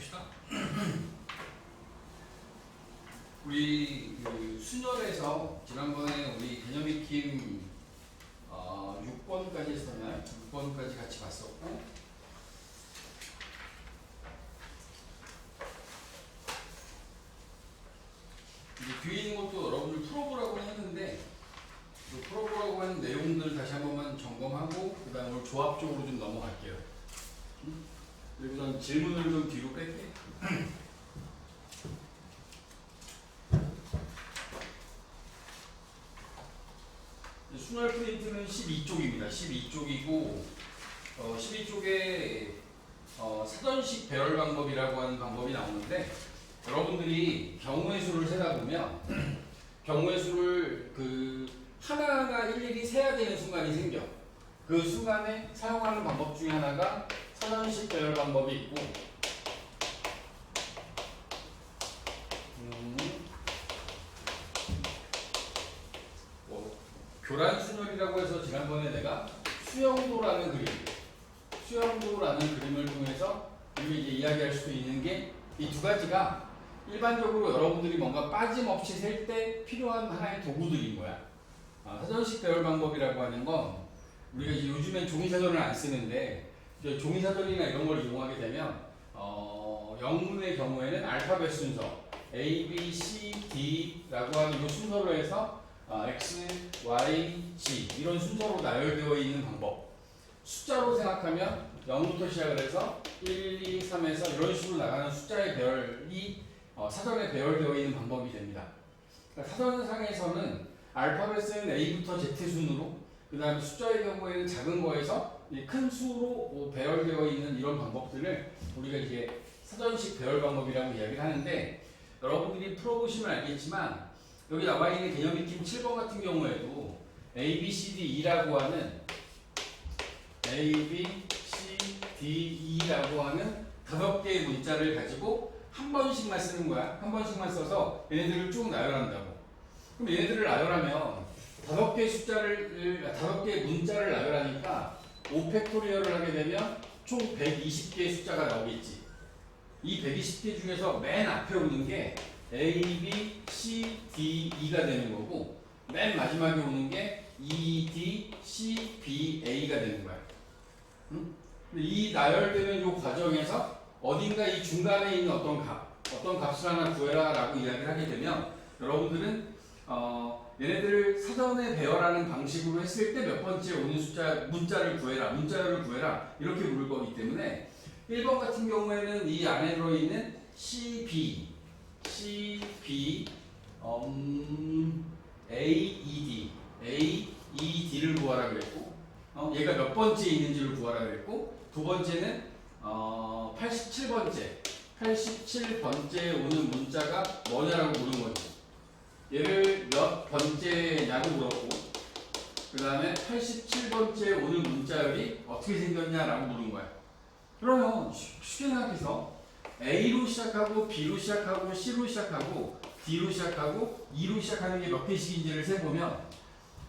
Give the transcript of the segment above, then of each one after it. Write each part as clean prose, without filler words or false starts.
봅시다. 우리 그 순열에서 지난번에 우리 개념 익힘 6번까지 했었나요? 6번까지 같이 봤었고, 이제 뒤에 있는 것도 여러분들 풀어보라고 했는데, 그 풀어보라고 하는 내용들 다시 한 번만 점검하고 그 다음에 오늘 조합 쪽으로 좀 넘어갈게요. 그리고 전 질문을 좀 뒤로 뺄게요. 순열 프린트는 12쪽입니다. 12쪽이고 12쪽에 사전식 배열 방법이라고 하는 방법이 나오는데, 여러분들이 경우의 수를 세다 보면 경우의 수를 그 하나하나 일일이 세야 되는 순간이 생겨. 그 순간에 사용하는 방법 중에 하나가 사전식 배열 방법이 있고, 교란 순열이라고 해서 지난번에 내가 수영도라는 그림을 통해서 우리 이제 이야기할 수 있는 게 이 두 가지가 일반적으로 여러분들이 뭔가 빠짐없이 셀 때 필요한 하나의 도구들인 거야. 사전식 배열 방법이라고 하는 건 우리가 이제 요즘엔 종이사전을 안 쓰는데, 이제 종이사전이나 이런 걸 이용하게 되면 영문의 경우에는 알파벳 순서 A, B, C, D라고 하는 이 순서로 해서 X, Y, Z 이런 순서로 나열되어 있는 방법. 숫자로 생각하면 0부터 시작을 해서 1, 2, 3에서 이런 식으로 나가는 숫자의 배열이 사전에 배열되어 있는 방법이 됩니다. 그러니까 사전상에서는 알파벳은 A부터 Z 순으로, 그 다음에 숫자의 경우에는 작은 거에서 큰 수로 배열되어 있는 이런 방법들을 우리가 이제 사전식 배열 방법이라고 이야기를 하는데, 여러분들이 풀어보시면 알겠지만 여기 나와 있는 개념 익힘 7번 같은 경우에도 A, B, C, D, E라고 하는 A, B, C, D, E라고 하는 5개의 문자를 가지고 한 번씩만 쓰는 거야. 한 번씩만 써서 얘네들을 쭉 나열한다고. 그럼 얘네들을 나열하면 5개의 문자를 나열하니까 5팩토리얼을 하게 되면 총 120개의 숫자가 나오겠지. 이 120개 중에서 맨 앞에 오는 게 A, B, C, D, E가 되는 거고, 맨 마지막에 오는 게 E, D, C, B, A가 되는 거야. 응? 이 나열되는 이 과정에서 어딘가 이 중간에 있는 어떤 값을 하나 구해라 라고 이야기를 하게 되면, 여러분들은 얘네들을 사전에 배열하는 방식으로 했을 때 몇 번째 오는 문자를 구해라 이렇게 물을 거기 때문에 1번 같은 경우에는 이 안에 들어있는 CB, AED를 구하라 그랬고, 얘가 몇 번째 있는지를 구하라 그랬고, 두 번째는 87번째 오는 문자가 뭐냐라고 물은 거지. 얘를 몇 번째냐고 물었고, 그 다음에 87번째 오는 문자열이 어떻게 생겼냐라고 물은 거야. 그러면 쉽게 생각해서 A로 시작하고 B로 시작하고 C로 시작하고 D로 시작하고 E로 시작하는 게 몇 개씩인지를 세보면,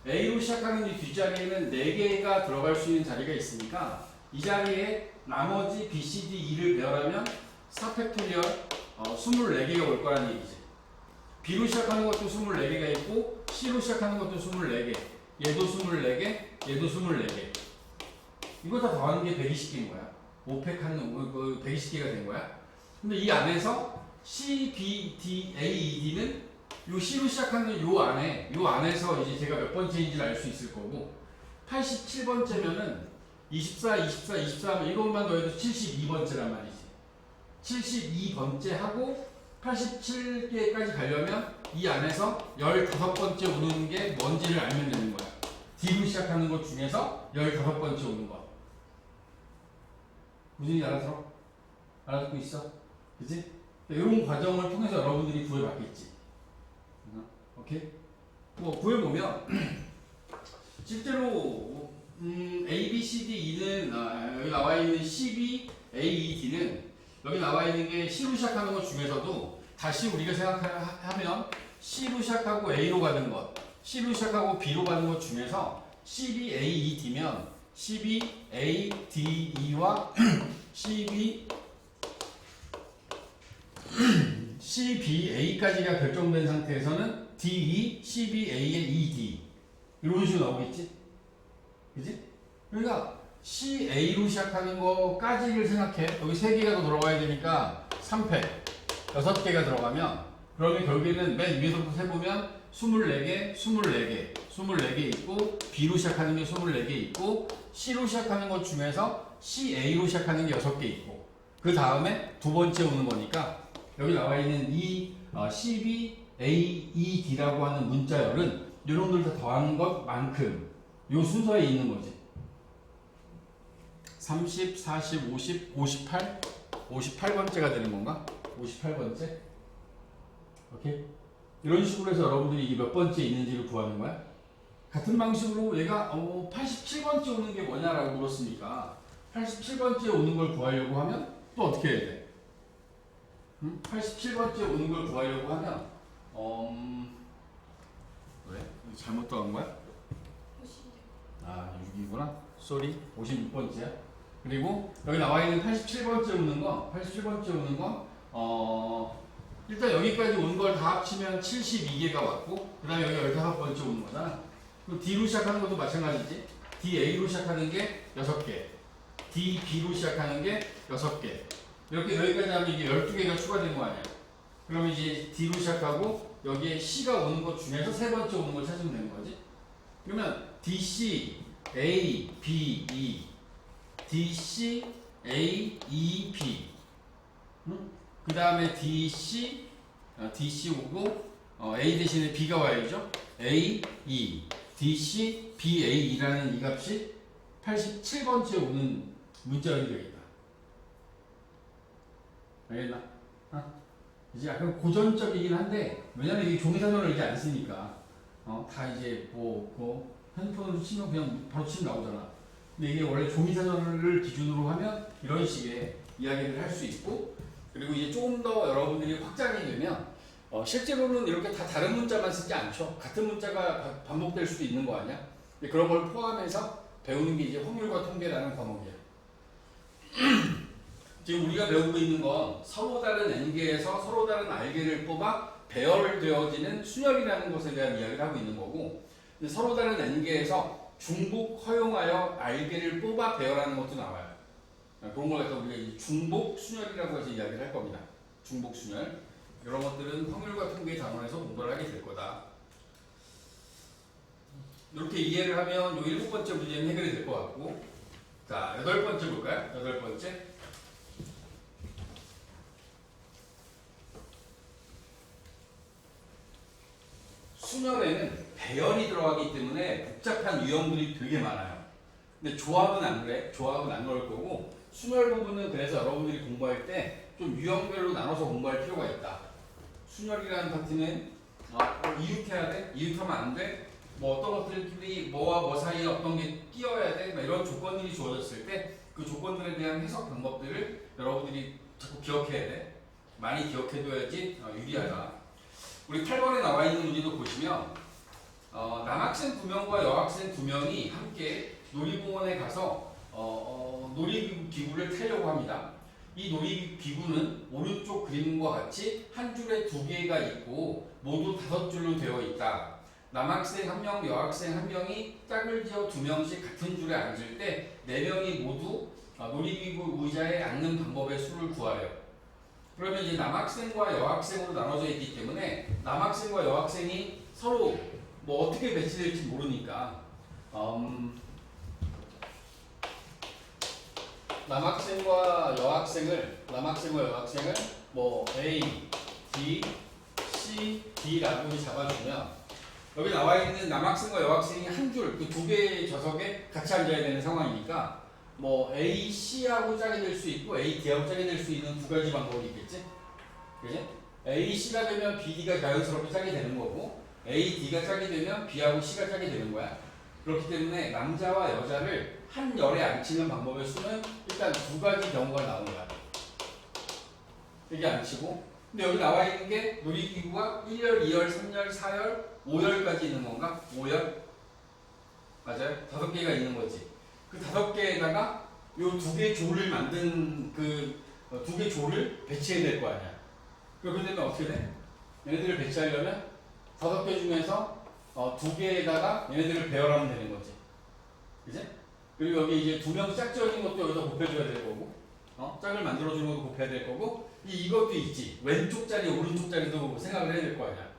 A로 시작하는 이 뒷자리에는 4개가 들어갈 수 있는 자리가 있으니까 이 자리에 나머지 B, C, D, E를 배열하면 4팩토리얼 24개가 올 거라는 얘기지. B로 시작하는 것도 24개가 있고, C로 시작하는 것도 24개, 얘도 24개, 얘도 24개. 이거 다 더하는 게 120개인 거야. 5팩 하는 120개가 된 거야. 근데 이 안에서 C, B, D, A, E, D는 요 C로 시작하는 요 안에서 이제 제가 몇 번째인지를 알 수 있을 거고, 87번째면은 24 하면 이것만 더해도 72번째란 말이지. 72번째 하고 87개까지 가려면 이 안에서 15번째 오는 게 뭔지를 알면 되는 거야. D로 시작하는 것 중에서 15번째 오는 거. 무슨 얘기 알아들어? 알아듣고 있어? 그치? 이런 과정을 통해서 여러분들이 구해봤겠지. 오케이? 뭐 구해보면 실제로 A, B, C, D, E는 여기 나와 있는 C, B, A, E, D는 여기 나와 있는 게 C로 시작하는 것 중에서도 다시 우리가 생각하면 C로 시작하고 A로 가는 것, C로 시작하고 B로 가는 것 중에서 C, B, A, E, D면 C, B, A, D, E와 C, B, CBA까지가 결정된 상태에서는 DE, CBA의 ED 이런 식으로 나오겠지? 그지? 그러니까 CA로 시작하는 거까지를 생각해. 여기 3개가 더 들어가야 되니까 3팩 6개가 들어가면 그러면 결국에는 맨 위에서부터 세보면 24개, 24개, 24개 있고 B로 시작하는 게 24개 있고 C로 시작하는 것 중에서 CA로 시작하는 게 6개 있고 그 다음에 두 번째 오는 거니까 여기 나와 있는 이 CBAED라고 하는 문자열은 이놈들 다 더한 것만큼 이 순서에 있는 거지. 30, 40, 50, 58? 58번째가 되는 건가? 58번째? 오케이? 이런 식으로 해서 여러분들이 이게 몇 번째 있는지를 구하는 거야. 같은 방식으로 얘가 87번째 오는 게 뭐냐라고 물었으니까 87번째 오는 걸 구하려고 하면 또 어떻게 해야 돼? 87번째 오는 걸 구하려고 하면 왜? 잘못 더한 거야? 아 6이구나. 쏘리 56번째야. 그리고 여기 나와 있는 87번째 오는 거 일단 여기까지 온 걸 다 합치면 72개가 왔고 그 다음에 여기 15번째 오는 거잖아. 그럼 D로 시작하는 것도 마찬가지지. DA로 시작하는 게 6개, DB로 시작하는 게 6개. 이렇게 여기까지 하면 이게 12개가 추가된 거 아니야. 그러면 이제 D로 시작하고 여기에 C가 오는 것 중에서 3번째 오는 걸 찾으면 되는 거지. 그러면 DC, A, B, E, DC, A, E, B. 그 다음에 DC 오고 A 대신에 B가 와야죠. A, E, DC, BAE라는 이 값이 87번째 오는 문자열이 되겠다. 알겠나? 이제 약간 고전적이긴 한데 왜냐면 이게 종이선언을 이제 안 쓰니까 다 이제 핸드폰으로 치면 그냥 바로 치면 나오잖아. 근데 이게 원래 종이선언을 기준으로 하면 이런 식의 이야기를 할 수 있고 그리고 이제 조금 더 여러분들이 확장이 되면 실제로는 이렇게 다 다른 문자만 쓰지 않죠. 같은 문자가 반복될 수도 있는 거 아니야? 그런 걸 포함해서 배우는 게 이제 확률과 통계라는 과목이야. 지금 우리가 배우고 있는 건 서로 다른 n개에서 서로 다른 r개를 뽑아 배열되어지는 순열이라는 것에 대한 이야기를 하고 있는 거고 서로 다른 n개에서 중복 허용하여 r개를 뽑아 배열하는 것도 나와요. 그런 걸 갖다 우리가 중복 순열이라고 해서 이야기를 할 겁니다. 중복 순열. 이런 것들은 확률과 통계 단원에서 공부를 하게 될 거다. 이렇게 이해를 하면 요 7번째 문제는 해결이 될 것 같고 자, 8번째 볼까요? 8번째. 순열에는 배열이 들어가기 때문에 복잡한 유형들이 되게 많아요. 근데 조합은 안 그래. 조합은 안 그럴 거고 순열 부분은 그래서 여러분들이 공부할 때 좀 유형별로 나눠서 공부할 필요가 있다. 순열이라는 파트는 이웃해야 돼? 이웃하면 안 돼? 뭐 어떤 것들끼리 뭐와 뭐 사이에 어떤 게 끼어야 돼? 이런 조건들이 주어졌을 때 그 조건들에 대한 해석 방법들을 여러분들이 자꾸 기억해야 돼. 많이 기억해둬야지 유리하다. 우리 8번에 나와 있는 문제도 보시면 남학생 2명과 여학생 2명이 함께 놀이공원에 가서 놀이기구를 타려고 합니다. 이 놀이기구는 오른쪽 그림과 같이 한 줄에 2개가 있고 모두 5줄로 되어 있다. 남학생 1명, 여학생 1명이 짝을 지어 2명씩 같은 줄에 앉을 때 4명이 모두 놀이기구 의자에 앉는 방법의 수를 구하래요. 그러면 이제 남학생과 여학생으로 나눠져 있기 때문에 남학생과 여학생이 서로 뭐 어떻게 배치될지 모르니까 남학생과 여학생을 뭐 A, D, C, D라고 잡아주면 여기 나와 있는 남학생과 여학생이 한 줄, 그 2개의 좌석에 같이 앉아야 되는 상황이니까 뭐 A, C하고 짝이 될 수 있고 A, D하고 짝이 될 수 있는 2가지 방법이 있겠지? 그지? A, C가 되면 B, D가 자연스럽게 짝이 되는 거고 A, D가 짝이 되면 B하고 C가 짝이 되는 거야. 그렇기 때문에 남자와 여자를 한 열에 앉히는 방법의 수는 일단 2가지 경우가 나오는 거야. 여기 앉히고 근데 여기 나와 있는 게 놀이기구가 1열, 2열, 3열, 4열, 5열까지 있는 건가? 5열? 맞아요? 5개가 있는 거지. 그 5개에다가 요 2개 조를 만든 그 2개 조를 배치해야 될 거 아니야. 그렇게 되면 어떻게 돼? 얘네들을 배치하려면 5개 중에서 2개에다가 얘네들을 배열하면 되는 거지. 그지? 그리고 여기 이제 2명 짝지어진 것도 여기다 곱해줘야 될 거고, 짝을 만들어주는 것도 곱해야 될 거고, 이것도 있지. 왼쪽 자리, 오른쪽 자리도 생각을 해야 될 거 아니야.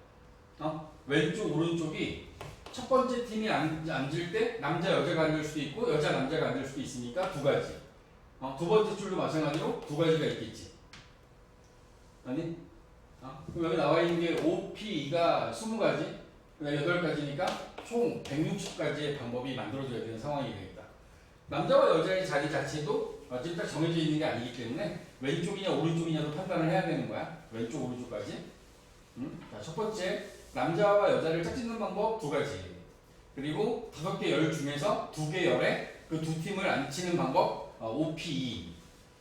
왼쪽, 오른쪽이 첫 번째 팀이 앉을 때 남자, 여자가 앉을 수도 있고, 여자, 남자가 앉을 수도 있으니까 2가지. 두 번째 줄도 마찬가지로 2가지가 있겠지. 아니? 그럼 여기 나와 있는 게 OP가 20가지, 그다음에 8가지니까 총 160가지의 방법이 만들어져야 되는 상황이 되겠다. 남자와 여자의 자리 자체도 지금 딱 정해져 있는 게 아니기 때문에 왼쪽이냐 오른쪽이냐도 판단을 해야 되는 거야. 왼쪽, 오른쪽까지. 자, 첫 번째, 남자와 여자를 짝짓는 방법 2가지. 그리고 5개 열 중에서 2개 열에 그 2팀을 앉히는 방법 OPE.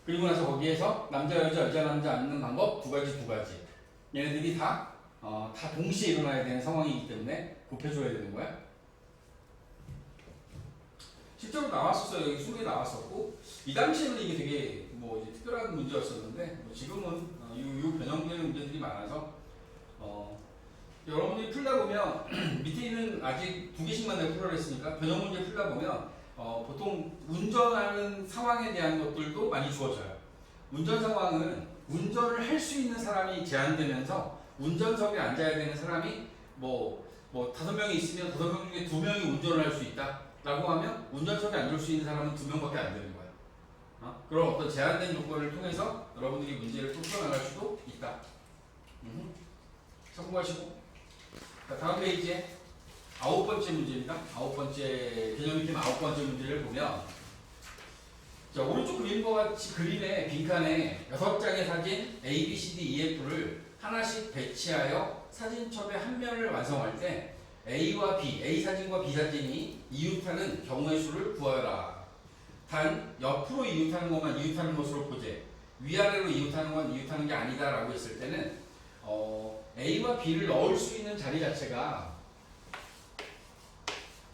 그리고 나서 거기에서 남자, 여자, 여자, 남자 앉는 방법 2가지. 얘네들이 다 동시에 일어나야 되는 상황이기 때문에 곱해줘야 되는 거야. 실제로 나왔었어요. 여기 수능에 나왔었고, 이 당시에는 이게 되게 뭐 이제 특별한 문제였었는데, 뭐 지금은 이 변형되는 문제들이 많아서 여러분들이 풀다 보면 밑에 있는 아직 2개씩만 내가 풀어라 했으니까 변형 문제 풀다 보면 보통 운전하는 상황에 대한 것들도 많이 주어져요. 운전 상황은 운전을 할 수 있는 사람이 제한되면서 운전석에 앉아야 되는 사람이 뭐 5명이 있으면 5명 중에 2명이 운전을 할 수 있다 라고 하면 운전석에 앉을 수 있는 사람은 2명밖에 안 되는 거야. 그런 어떤 제한된 조건을 통해서 여러분들이 문제를 풀어나갈 수도 있다. 참고하시고, 자, 다음 페이지에 9번째 문제입니다. 9번째 개념 팀 9번째 문제를 보면, 자, 오른쪽 그림과 같이 그림의 빈칸에 6장의 사진 A, B, C, D, E, F를 하나씩 배치하여 사진첩의 한 면을 완성할 때 A와 B, A 사진과 B 사진이 이웃하는 경우의 수를 구하여라. 단 옆으로 이웃하는 것만 이웃하는 것으로 보재. 위아래로 이웃하는 건 이웃하는 게 아니다 라고 했을 때는 A와 B를 넣을 수 있는 자리 자체가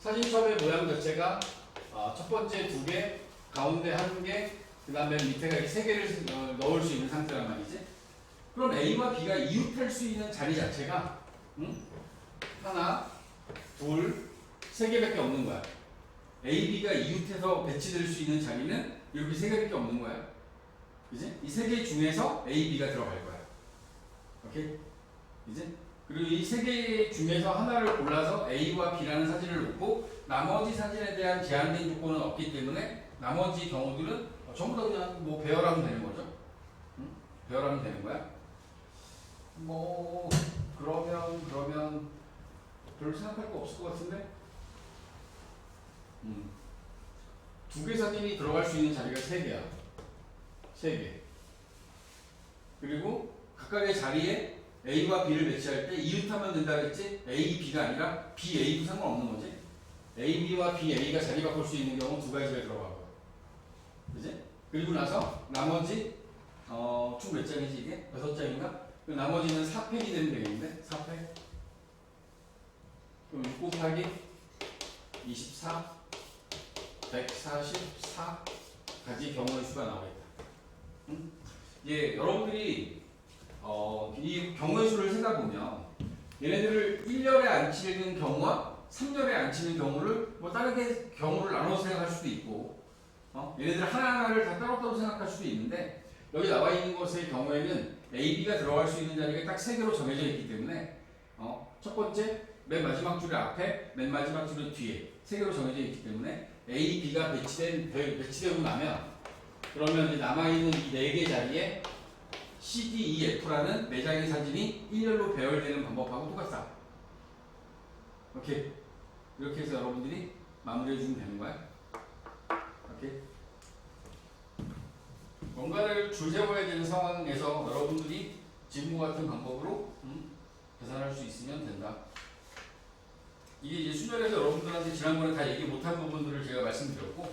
사진첩의 모양 자체가 첫 번째 2개, 가운데 1개, 그 다음에 밑에가 이렇게 3개를 넣을 수 있는 상태란 말이지. 그럼 A와 B가 이웃할 수 있는 자리 자체가 하나, 둘, 3개밖에 없는 거야. A, B가 이웃해서 배치될 수 있는 자리는 이렇게 3개밖에 없는 거야. 그지? 이 3개 중에서 A, B가 들어갈 거야. 오케이? 이제 그리고 이 3개 중에서 하나를 골라서 A와 B라는 사진을 놓고 나머지 사진에 대한 제한된 조건은 없기 때문에 나머지 경우들은 전부 다 그냥 뭐 배열하면 되는 거죠. 배열하면 되는 거야. 뭐 그러면 별로 생각할 거 없을 것 같은데. 2개 사진이 들어갈 수 있는 자리가 3개야. 3개. 그리고 각각의 자리에 A와 B를 배치할 때 이웃하면 된다 그랬지? A, B가 아니라 B, A도 상관없는 거지? A, B와 B, A가 자리 바꿀 수 있는 경우 2가지가 들어가고. 그지? 그리고 나서 나머지 총 몇 장이지 이게? 6장인가? 나머지는 4팩이 되면 되겠는데? 4팩. 그럼 6 곱하기 24, 144가지 경우의 수가 나오겠다. 예, 여러분들이 이 경우의 수를 세다보면 얘네들을 1열에 앉히는 경우와 3열에 앉히는 경우를 뭐 다르게 경우를 나눠서 생각할 수도 있고 얘네들 하나하나를 다 따로따로 생각할 수도 있는데 여기 나와 있는 것의 경우에는 A, B가 들어갈 수 있는 자리가 딱 3개로 정해져 있기 때문에 첫 번째 맨 마지막 줄의 앞에 맨 마지막 줄의 뒤에 3개로 정해져 있기 때문에 A, B가 배치되고 나면 그러면 이제 남아있는 이 4개 자리에 C, D, E, F라는 4장의 사진이 1열로 배열되는 방법하고 똑같다. 오케이. 이렇게 해서 여러분들이 마무리해주면 되는 거야. 오케이. 뭔가를 줄 세워야 되는 상황에서 여러분들이 지금과 같은 방법으로 계산할 수 있으면 된다. 이게 이제 수열에서 여러분들한테 지난번에 다 얘기 못한 부분들을 제가 말씀드렸고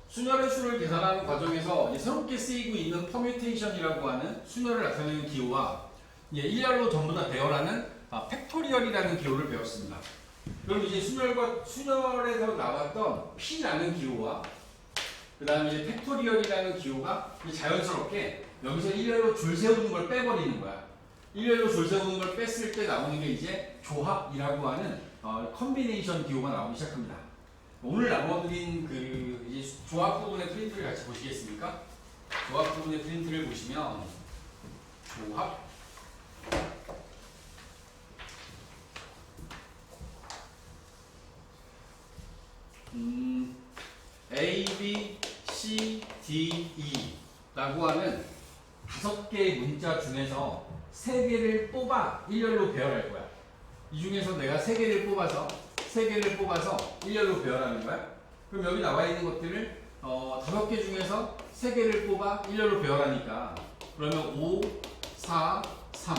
순열의 수를 계산하는 과정에서 새롭게 쓰이고 있는 퍼뮤테이션이라고 하는 순열을 나타내는 기호와 1열로 전부 다 배열하는 팩토리얼이라는 기호를 배웠습니다. 그럼 이제 순열에서 나왔던 P라는 기호와 그 다음에 이제 팩토리얼이라는 기호가 이제 자연스럽게 여기서 일렬로 줄 세우는 걸 빼버리는 거야. 일렬로 줄 세우는 걸 뺐을 때 나오는 게 이제 조합이라고 하는 컨비네이션 기호가 나오기 시작합니다. 오늘 나눠드린 그 이제 조합 부분의 프린트를 같이 보시겠습니까? 조합 부분의 프린트를 보시면 조합 A, B, C, D, E 라고 하는 5개의 문자 중에서 3개를 뽑아 일렬로 배열할 거야. 이 중에서 내가 3개를 뽑아서 일렬로 배열하는 거야. 그럼 여기 나와 있는 것들을 5개 중에서 3개를 뽑아 일렬로 배열하니까 그러면 5, 4, 3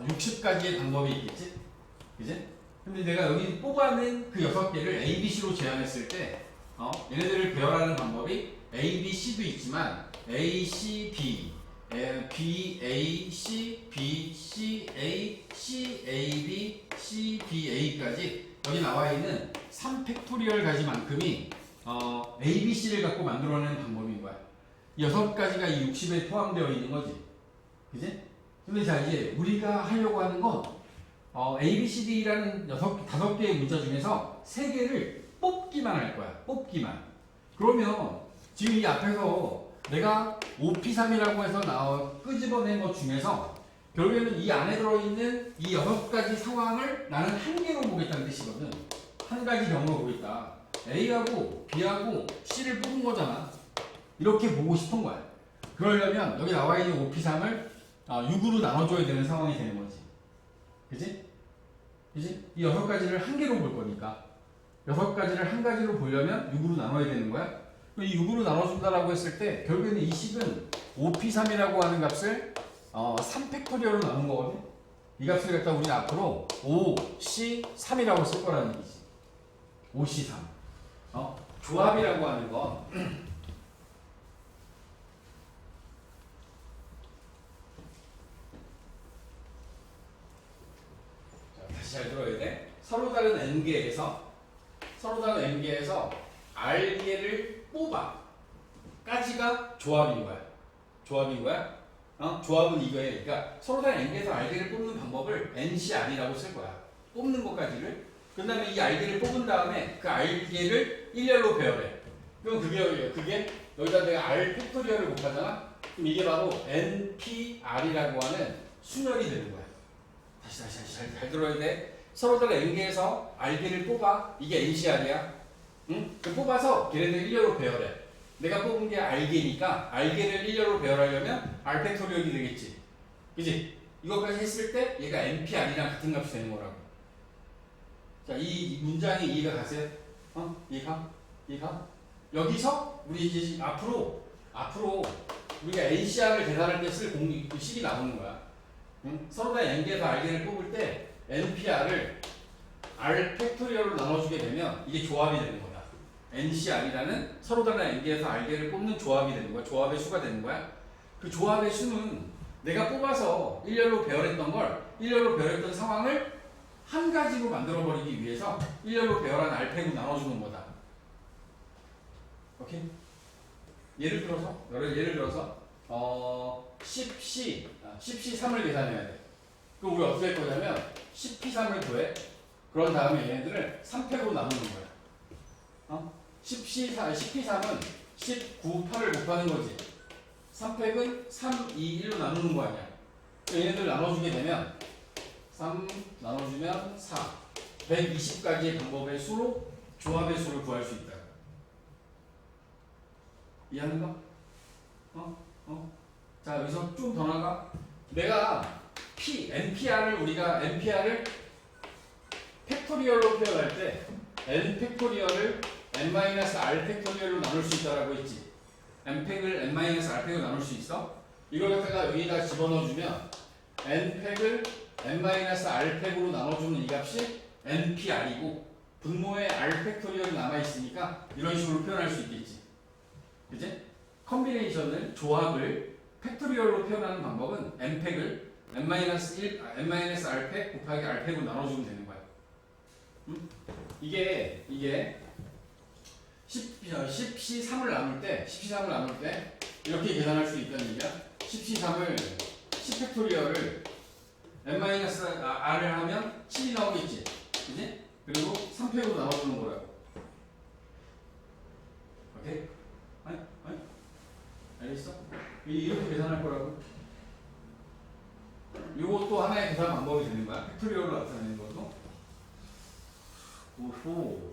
60가지의 방법이 있겠지? 그지? 근데 내가 여기 뽑아낸 그 6개를 A, B, C로 제한했을 때 얘네들을 배열하는 방법이 A, B, C도 있지만 A, C, B, B, A, C, B, C, A, C, A, B, C, B, A까지 여기 나와 있는 3팩토리얼 가지만큼이 A, B, C를 갖고 만들어내는 방법인 거야. 6가지가 이 60에 포함되어 있는 거지. 그지? 근데 자, 이제 우리가 하려고 하는 건 A, B, C, D라는 5개의 문자 중에서 3개를 뽑기만 할 거야. 뽑기만. 그러면 지금 이 앞에서 내가 OP3이라고 해서 끄집어낸 것 중에서 결국에는 이 안에 들어있는 이 6가지 상황을 나는 한 개로 보겠다는 뜻이거든. 한 가지 경우로 보겠다. A하고 B하고 C를 뽑은 거잖아. 이렇게 보고 싶은 거야. 그러려면 여기 나와 있는 OP3을 6으로 나눠줘야 되는 상황이 되는 거지. 그지? 그지? 이 6가지를 한 개로 볼 거니까 6가지를 한 가지로 보려면 6으로 나눠야 되는 거야. 이 6으로 나눠준다라고 했을 때 결국에는 이 식은 OP3이라고 하는 값을 3팩토리얼로 나눈 거거든. 이 값을 갖다 우리는 앞으로 OC3이라고 쓸 거라는 얘기지. OC3 조합이라고 하는 건 다시 잘 들어야 돼. 서로 다른 n개에서 r개를 뽑아 까지가 조합인 거야. 조합은 이거예요. 그러니까 서로 다른 n개에서 r개를 뽑는 방법을 ncr이라고 쓸 거야. 뽑는 것까지를. 그 다음에 이 r개를 뽑은 다음에 그 r개를 일렬로 배열해. 그럼 그게 여기다 내가 r 팩토리얼을 곱하잖아. 그럼 이게 바로 npr이라고 하는 순열이 되는 거야. 다시 잘 들어야 돼. 서로 다른 n개에서 r개를 뽑아. 이게 ncr이야. 응? 그 뽑아서 걔네들 일렬로 배열해. 내가 뽑은 게 r개니까 r개를 일렬로 배열하려면 r 팩토리얼이 되겠지. 그지? 이것까지 했을 때 얘가 npr이랑 같은 값이 되는 거라고. 자, 이 문장이 이해가 가세요? 이해가? 여기서 우리 이제 앞으로 우리가 ncr을 계산할 때 쓸 그 식이 나오는 거야. 응? 서로 다 n개에서 r개를 뽑을 때 npr을 r 팩토리얼로 나눠주게 되면 이게 조합이 되는 거야. ncr이라는 서로 다른 n개에서 r개를 뽑는 조합이 되는 거야. 조합의 수가 되는 거야. 그 조합의 수는 내가 뽑아서 일렬로 배열했던 상황을 한 가지로 만들어버리기 위해서 일렬로 배열한 r팩으로 나눠주는 거다. 오케이? 예를 들어서 10C3을 계산해야 돼. 그럼 우리 어떻게 할 거냐면 10P3을 구해. 그런 다음에 얘네들을 3팩으로 나누는 거야. 10P3은 19, 8을 곱하는 거지. 3팩은 3, 2, 1로 나누는 거 아니야. 얘네들 나눠주게 되면 3 나눠주면 4. 120가지의 방법의 수로 조합의 수를 구할 수 있다. 이해하는가? 자, 여기서 좀 더 나가. 내가 npr를 팩토리얼로 표현할 때 n 팩토리얼을 n-r 팩토리얼로 나눌 수 있다라고 했지. n팩을 n-r 팩으로 나눌 수 있어? 이걸 갖다가 여기다 집어넣어주면 n팩을 n-r 팩으로 나눠주는 이 값이 npr이고 분모에 r 팩토리얼이 남아있으니까 이런 식으로 표현할 수 있겠지. 그치? 컨비네이션을, 조합을 팩토리얼로 표현하는 방법은 n팩을 n-r팩 곱하기 r팩으로 나눠주면 되는 거야. 이게 10C3을 나눌 때 이렇게 계산할 수 있다는 얘기야. 10C3을 10팩토리얼을 n-r을 하면 7이 나오겠지. 그지? 그리고 3팩으로 나눠주는 거라고. 오케이? 아니? 알겠어? 이렇게 계산할 거라고. 이것도 하나의 계산 방법이 되는 거야. 팩토리얼로 나타내는 것도. 오호.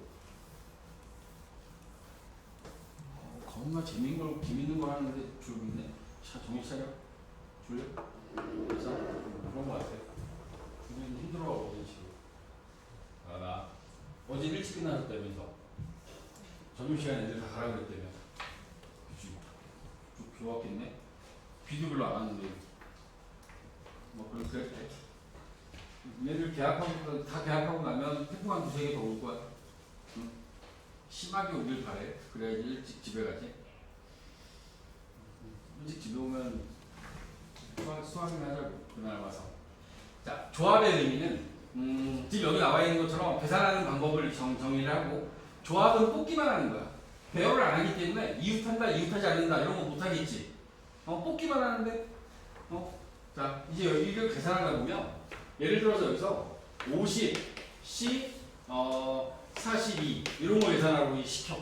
겁나 재밌는 걸 하는데 졸고 있네. 자, 정신 차려. 졸려? 진짜? 그런 거 같아. 우리는 힘들어하거든, 지금. 나 어제 일찍 끝나셨다면서. 점심시간에 애들 다 가라 그랬다며. 그치? 좀 좋았겠네? 비도 별로 안 왔는데. 뭐, 그랬대. 얘들 다 계약하고 나면 태풍 한 두세 개 더 올 거야. 응? 심하게 오길 바래. 그래야지 일찍 집에 가지. 일찍 집에 오면 수학이나 하자고. 그날 와서. 자, 조합의 의미는 지금 여기 나와 있는 것처럼 계산하는 방법을 정의를 하고, 조합은 뽑기만 하는 거야. 배열을 안 하기 때문에 이웃한다, 이웃하지 않는다 이런 거 못 하겠지. 뽑기만 하는데. 자, 이제 여기를 계산하다 보면 예를 들어서 여기서 50, C, 42 이런 걸 계산하고 시켜.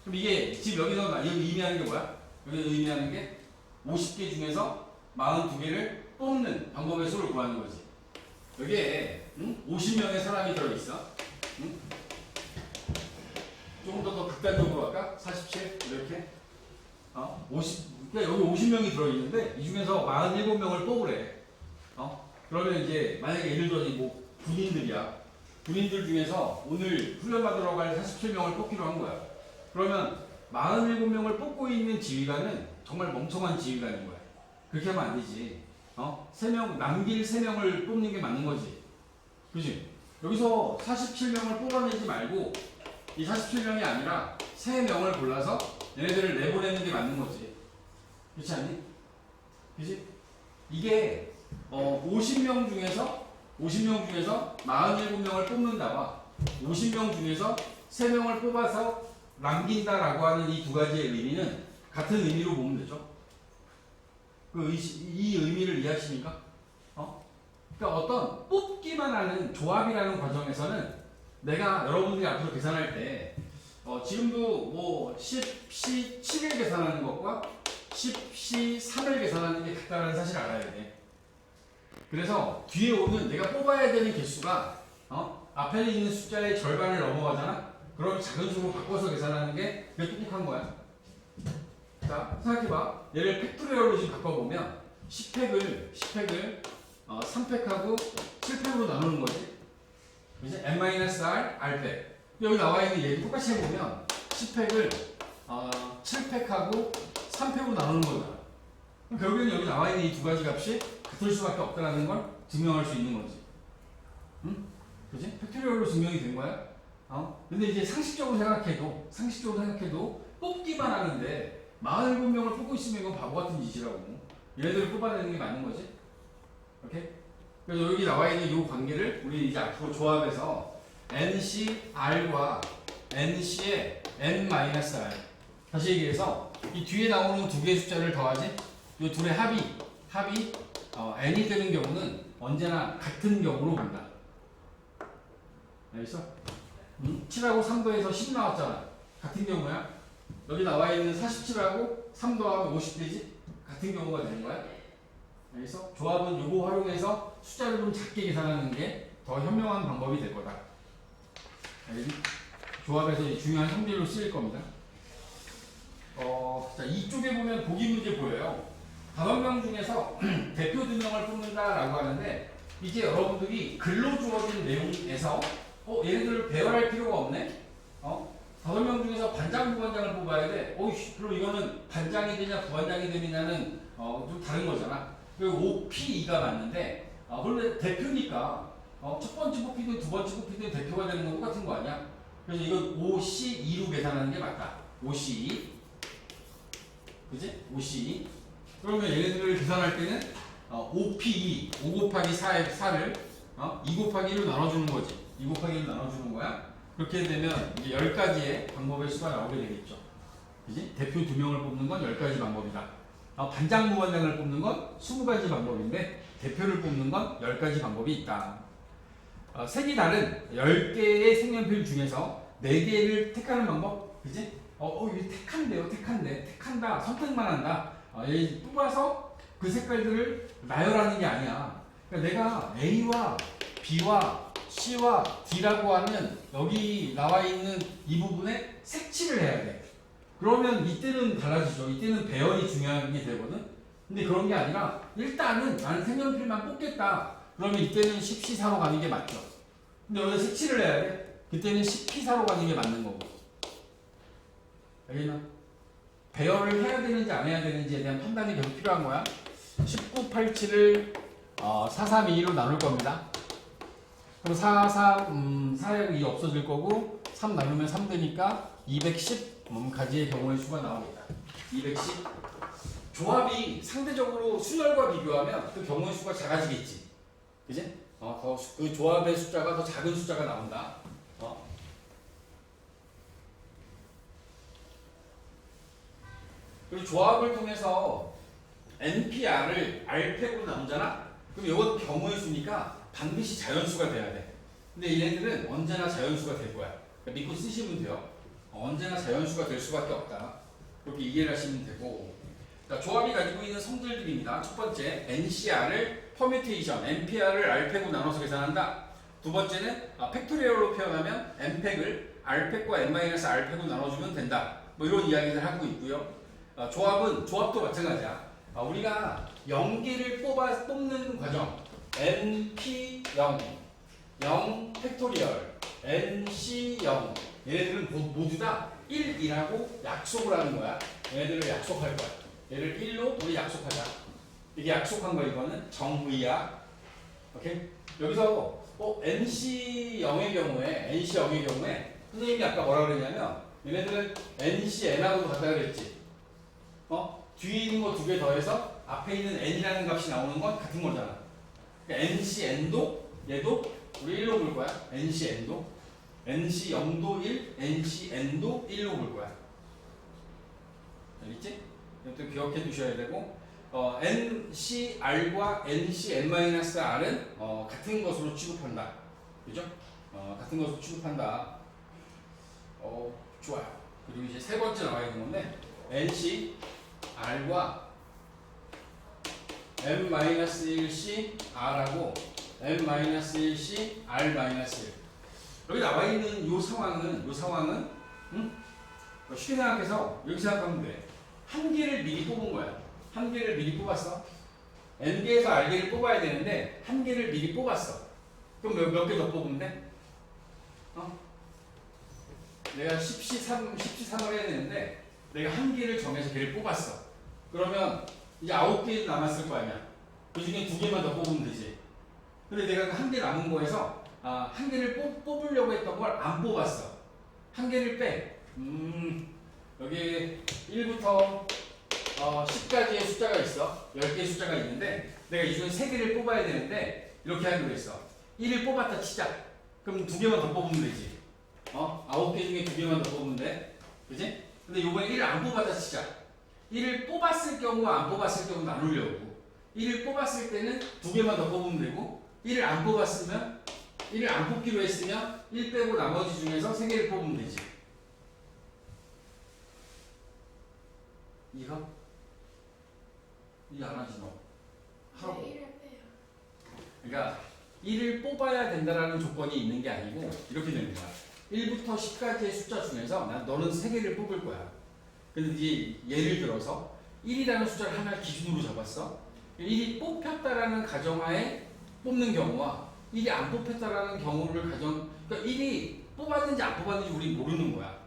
그럼 이게 지금 여기서 의미하는 게 뭐야? 여기 의미하는 게 50개 중에서 42개를 뽑는 방법의 수를 구하는 거지. 여기에 50명의 사람이 들어있어. 조금 더 극단적으로 할까? 47 이렇게 그러니까 여기 50명이 들어있는데 이 중에서 47명을 뽑으래. 그러면 이제 만약에 예를 들어서 뭐 군인들이야. 군인들 중에서 오늘 훈련받으러 갈 47명을 뽑기로 한 거야. 그러면 47명을 뽑고 있는 지휘관은 정말 멍청한 지휘관인 거야. 그렇게 하면 안 되지. 3명, 남길 3명을 뽑는 게 맞는 거지. 그지? 여기서 47명을 뽑아내지 말고 이 47명이 아니라 3명을 골라서 얘네들을 내보내는 게 맞는 거지. 그렇지 않니? 그지? 이게 50명 중에서 47명을 뽑는다와 50명 중에서 3명을 뽑아서 남긴다라고 하는 이 두 가지의 의미는 같은 의미로 보면 되죠. 이 의미를 이해하십니까? 그러니까 어떤 뽑기만 하는 조합이라는 과정에서는 내가 여러분들이 앞으로 계산할 때 지금도 뭐 10C7을 계산하는 것과 10C3을 계산하는 게 같다는 사실을 알아야 돼. 그래서 뒤에 오는 내가 뽑아야 되는 개수가 앞에 있는 숫자의 절반을 넘어가잖아? 그럼 작은 수로 바꿔서 계산하는 게 그게 똑똑한 거야. 자, 생각해봐. 얘를 팩토리얼로 지금 바꿔보면 10팩을 3팩하고 7팩으로 나누는 거지. 이제 n-r, r팩. 여기 나와 있는 얘기 똑같이 해보면 10팩을 7팩하고 3팩으로 나누는 거잖아. 그럼 결국에는 여기 나와 있는 이 두 가지 값이 같을 수밖에 없다는 걸 증명할 수 있는 거지. 응? 그지? 팩토리얼로 증명이 된 거야. 근데 이제 상식적으로 생각해도 뽑기만 하는데 47명을 뽑고 있으면 이건 바보 같은 짓이라고. 얘네들을 뽑아내는 게 맞는 거지. 오케이? 그래서 여기 나와 있는 이 관계를 우리 이제 앞으로 조합해서 NCR과 NC의 N-R. 다시 얘기해서 이 뒤에 나오는 두 개의 숫자를 더하지 이 둘의 합이 N이 되는 경우는 언제나 같은 경우로 본다. 알겠어? 7하고 3 더해서 10 나왔잖아. 같은 경우야. 여기 나와 있는 47하고 3 더하면 50되지? 같은 경우가 되는 거야. 알겠어? 조합은 요거 활용해서 숫자를 좀 작게 계산하는 게 더 현명한 방법이 될 거다. 알겠니? 조합에서 중요한 성질로 쓰일 겁니다. 자, 이쪽에 보면 보기 문제 보여요. 5명 중에서 대표 2명을 뽑는다라고 하는데 이제 여러분들이 글로 주어진 내용에서 얘네들을 배열할 필요가 없네? 5명 중에서 반장, 부반장을 뽑아야 돼. 그럼 이거는 반장이 되냐 부반장이 되느냐는 좀 다른 거잖아. 그리고 OP2가 맞는데 그런데 대표니까 첫 번째 뽑히든 두 번째 뽑히든 대표가 되는 건 똑같은 거 아니야? 그래서 이건 OC2로 계산하는 게 맞다. OC2. 그지? OC2. 그러면 얘네들을 계산할 때는 OP2, 5 곱하기 4를 2 곱하기 1로 나눠주는 거지. 2 곱하기 1로 나눠주는 거야. 그렇게 되면 이제 10가지의 방법의 수가 나오게 되겠죠. 그지? 대표 2명을 뽑는 건 10가지 방법이다. 반장, 부반장을 뽑는 건 20가지 방법인데 대표를 뽑는 건 10가지 방법이 있다. 색이 다른 10개의 색연필 중에서 4개를 택하는 방법, 그지? 이게 택한다, 선택만 한다. 뽑아서 그 색깔들을 나열하는 게 아니야. 그러니까 내가 A와 B와 C와 D라고 하는 여기 나와 있는 이 부분에 색칠을 해야 돼. 그러면 이때는 달라지죠. 이때는 배열이 중요한 게 되거든. 근데 그런 게 아니라 일단은 나는 색연필만 뽑겠다. 그러면 이때는 10C4로 가는 게 맞죠. 근데 여기서 색칠을 해야 돼. 그때는 10P4로 가는 게 맞는 거고. 알겠나? 배열을 해야 되는지 안 해야 되는지에 대한 판단이 계속 필요한 거야. 1987을 4322로 나눌 겁니다. 그럼 4에 2 없어질 거고 3 나누면 3 되니까 210 가지의 경우의 수가 나오겠다. 210. 조합이 상대적으로 순열과 비교하면 그 경우의 수가 작아지겠지. 그지? 그 조합의 숫자가 더 작은 숫자가 나온다. 그리고 조합을 통해서 NPR을 R팩으로 나누잖아? 그럼 이건 경우의 수니까 반드시 자연수가 돼야 돼. 근데 얘네들은 언제나 자연수가 될 거야. 그러니까 믿고 쓰시면 돼요. 언제나 자연수가 될 수밖에 없다. 그렇게 이해를 하시면 되고. 자, 조합이 가지고 있는 성질들입니다. 첫 번째, NCR을 퍼뮤테이션, NPR을 R팩으로 나눠서 계산한다. 두 번째는 팩토리얼로 표현하면 N팩을 R팩과 N-R팩으로 나눠주면 된다. 뭐 이런 이야기를 하고 있고요. 조합도 마찬가지야. 우리가 0개를 뽑는 과정, NP0, 0 팩토리얼, NC0 얘네들은 모두 다 1이라고 약속을 하는 거야. 얘네들을 약속할 거야. 얘를 1로 우리 약속하자. 이게 약속한 거 이거는 정의야. 오케이? 여기서 NC0의 경우에 선생님이 아까 뭐라 그랬냐면 얘네들은 NCN하고도 같다 그랬지. 뒤에 있는 거 2개 더해서 앞에 있는 n이라는 값이 나오는 건 같은 거잖아. 그러니까 NCN도 얘도 우리 1로 볼 거야. NCN도 NC0도 1, NCN도 1로 볼 거야. 알겠지? 이것도 기억해 두셔야 되고 NCR과 NCN-R은 같은 것으로 취급한다. 그죠? 같은 것으로 취급한다. 좋아요. 그리고 이제 세 번째 나와 있는 건데 NCR과 M-1C R하고 M-1C R-1 여기 나와 있는 요 상황은 쉽게 생각해서 이렇게 생각하면 돼. 한 개를 미리 뽑은 거야. 한 개를 미리 뽑았어. N개에서 R개를 뽑아야 되는데 한 개를 미리 뽑았어. 그럼 몇 개 더 뽑으면 돼? 내가 10C3을 해야 되는데 내가 한 개를 정해서 걔를 뽑았어. 그러면 이제 9개 남았을 거 아니야. 그 중에 2개만 더 뽑으면 되지. 근데 내가 그 한 개 남은 거에서 한 개를 뽑으려고 했던 걸 안 뽑았어. 한 개를 빼. 여기 1부터 10까지의 숫자가 있어. 10개의 숫자가 있는데 내가 이 중에 3개를 뽑아야 되는데 이렇게 하기로 했어. 1을 뽑았다 치자. 그럼 2개만 더 뽑으면 되지. 9개 중에 2개만 더 뽑으면 돼. 그지? 근데 이번에 1을 안 뽑았다 치자. 1을 뽑았을 경우와 안 뽑았을 경우 나누려고. 1을 뽑았을 때는 2개만 더 뽑으면 되고 1을 안 뽑았으면 1을 안 뽑기로 했으면 1 빼고 나머지 중에서 3개를 뽑으면 되지. 이거? 이해 안 하지 너? 하라고. 네, 1을 빼요. 그러니까 1을 뽑아야 된다라는 조건이 있는 게 아니고 이렇게 되는 거야. 1부터 10까지의 숫자 중에서 너는 3개를 뽑을 거야. 근데 이제 예를 들어서 1이라는 숫자를 하나 기준으로 잡았어. 1이 뽑혔다라는 가정하에 뽑는 경우와 1이 안 뽑혔다라는 경우를 그러니까 1이 뽑았는지 안 뽑았는지 우리 모르는 거야.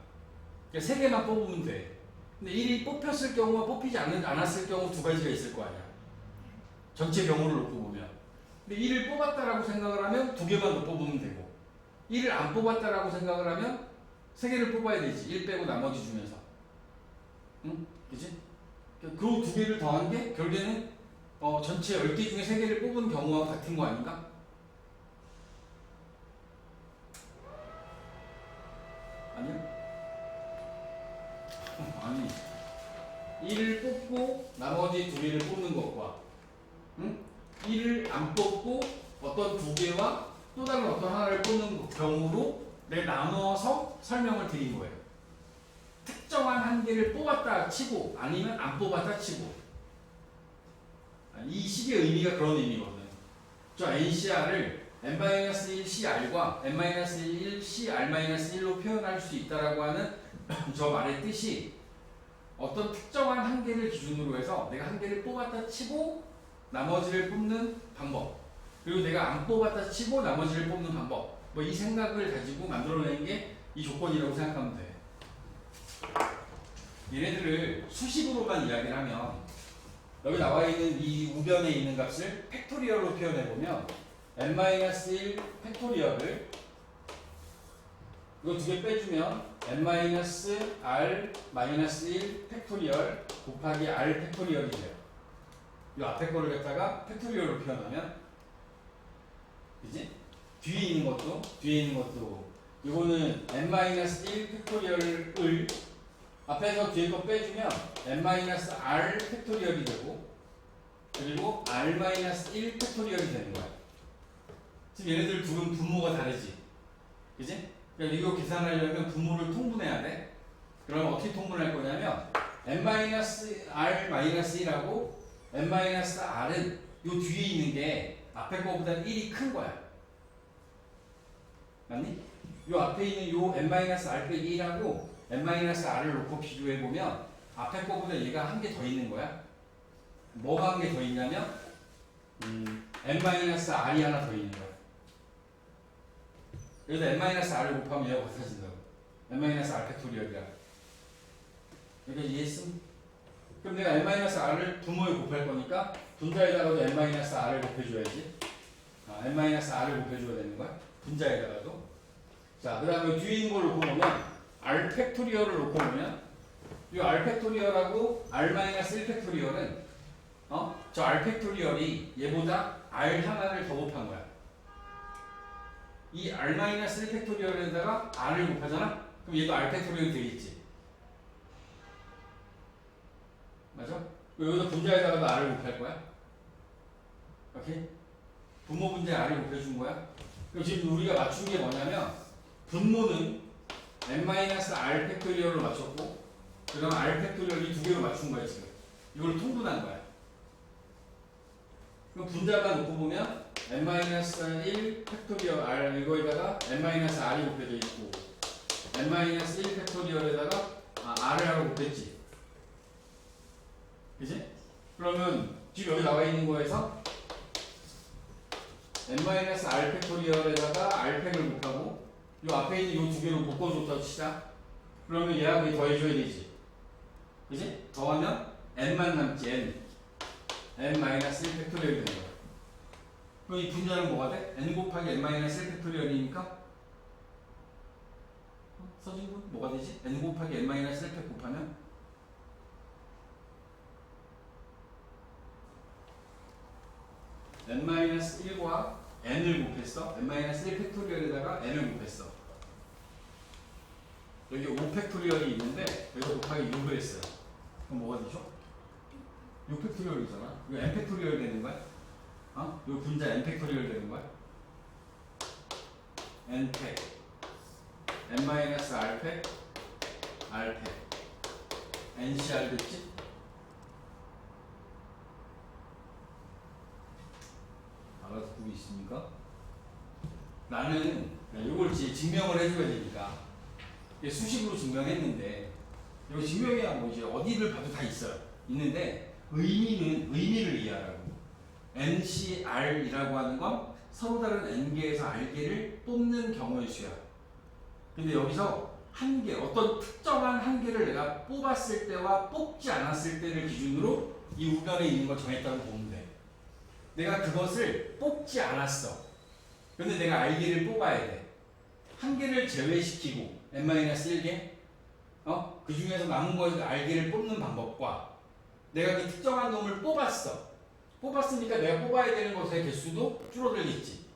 그러니까 3개만 뽑으면 돼. 근데 1이 뽑혔을 경우와 뽑히지 않았을 경우 2가지가 있을 거 아니야. 전체 경우를 놓고 보면. 근데 1을 뽑았다라고 생각을 하면 2개만 더 뽑으면 되고 1을 안 뽑았다라고 생각을 하면 3개를 뽑아야 되지. 1 빼고 나머지 중에서. 응? 그치? 그 2개를 더한 게 결국에는 전체 10개 중에 3개를 뽑은 경우와 같은 거 아닌가? 1을 뽑고 나머지 두 개를 뽑는 것과 1을 안 뽑고 어떤 두 개와 또 다른 어떤 하나를 뽑는 경우로 내가 나눠서 설명을 드린 거예요. 특정한 한 개를 뽑았다 치고 아니면 안 뽑았다 치고 이 식의 의미가 그런 의미거든요. 저 NCR을 n-1CR과 n-1CR-1로 표현할 수 있다라고 하는 저 말의 뜻이 어떤 특정한 한 개를 기준으로 해서 내가 한 개를 뽑았다 치고 나머지를 뽑는 방법, 그리고 내가 안 뽑았다 치고 나머지를 뽑는 방법, 뭐 이 생각을 가지고 만들어낸 게 이 조건이라고 생각하면 돼. 얘네들을 수식으로만 이야기를 하면 여기 나와 있는 이 우변에 있는 값을 팩토리얼로 표현해 보면 n-1 팩토리얼을 이거 두 개 빼주면 n-r-1 팩토리얼 곱하기 r 팩토리얼이 돼요. 이 앞에 거를 갖다가 팩토리얼로 표현하면, 그지? 뒤에 있는 것도 이거는 n-1 팩토리얼을 앞에서 뒤에 거 빼주면 n-r 팩토리얼이 되고, 그리고 r-1 팩토리얼이 되는 거야. 지금 얘네들 둘은 분모가 다르지, 그지? 그러니까 이거 계산하려면 분모를 통분해야 돼. 그러면 어떻게 통분할 거냐면 n-r-1하고 n-r은 요 뒤에 있는 게 앞에 거보다 1이 큰 거야. 맞니? 요 앞에 있는 요 n-r-1하고 n-r을 놓고 비교해보면 앞에 거보다 얘가 한 개 더 있는 거야. 뭐가 한 개 더 있냐면 n-r이 하나 더 있는 거야. 그래서 n-r을 곱하면 얘가 같아진다고. n-r 팩토리얼이야. 여기까지 이해했음? 그럼 내가 n-r을 분모에 곱할 거니까 분자에다가도 n-r을 곱해줘야지. n-r을 곱해줘야 되는 거야. 분자에다가도. 자, 그 다음에 뒤에 있는 걸 놓고 보면 r 팩토리얼을 놓고 보면 이 r 팩토리얼하고 r-1 팩토리얼은 저 r 팩토리얼이 얘보다 r 하나를 더 곱한 거야. 이 r-1 팩토리얼에다가 r을 곱하잖아? 그럼 얘도 r 팩토리얼이 되겠지. 맞아? 여기다 분자에다가도 r을 곱할 거야. 오케이? 분모 분자에 r을 곱해준 거야. 그럼 지금 우리가 맞춘 게 뭐냐면 분모는 n-r 팩토리얼로 맞췄고, 그 다음 r 팩토리얼 이 두 개로 맞춘 거야 지금. 이걸 통분한 거야. 그럼 분자만 놓고 보면 n-1 팩토리얼 r 이거에다가 n-r이 곱해져 있고 n-1 팩토리얼에다가 r을 하고 곱했지. 그지? 그러면 지금 여기 나와 있는 거에서 n-r 팩토리얼에다가 r팩을 곱하고 이 앞에 있는 이 두 개로 묶어줬다고 치자. 그러면 얘하고 더해줘야 되지. 그지? 더하면 n만 남지. n-1 팩토리얼이 되는 거야. 그럼 이 분자는 뭐가 돼? n 곱하기 n-1 팩토리얼이니까 써진 건 뭐가 되지? n 곱하기 n-1 팩 곱하면 n-1과 n을 곱했어. n-1 팩토리얼에다가 n을 곱했어. 여기 5 팩토리얼이 있는데 여기서 곱하기 6을 했어요. 그럼 뭐가 되죠? 6 팩토리얼이잖아. 이거 n 팩토리얼 되는 거야? 이 분자 n 팩토리얼 되는 거야? n 팩 n-r 팩 r 팩 ncr 됐지? 알아듣고 있습니까? 나는 이걸 증명을 해줘야 되니까 수식으로 증명했는데 이거 증명이야 뭐 이제 어디를 봐도 다 있어요. 있는데 의미를 이해하라고. NCR이라고 하는 건 서로 다른 n개에서 r개를 뽑는 경우의 수야. 근데 여기서 한 개, 어떤 특정한 한 개를 내가 뽑았을 때와 뽑지 않았을 때를 기준으로 이 우변에 있는 걸 정했다고 보면 돼. 내가 그것을 뽑지 않았어. 근데 내가 r개를 뽑아야 돼. 한 개를 제외시키고 n-1개 그 중에서 남은 거에서 r개를 뽑는 방법과 내가 그 특정한 놈을 뽑았으니까 내가 뽑아야 되는 것의 개수도 줄어들겠지.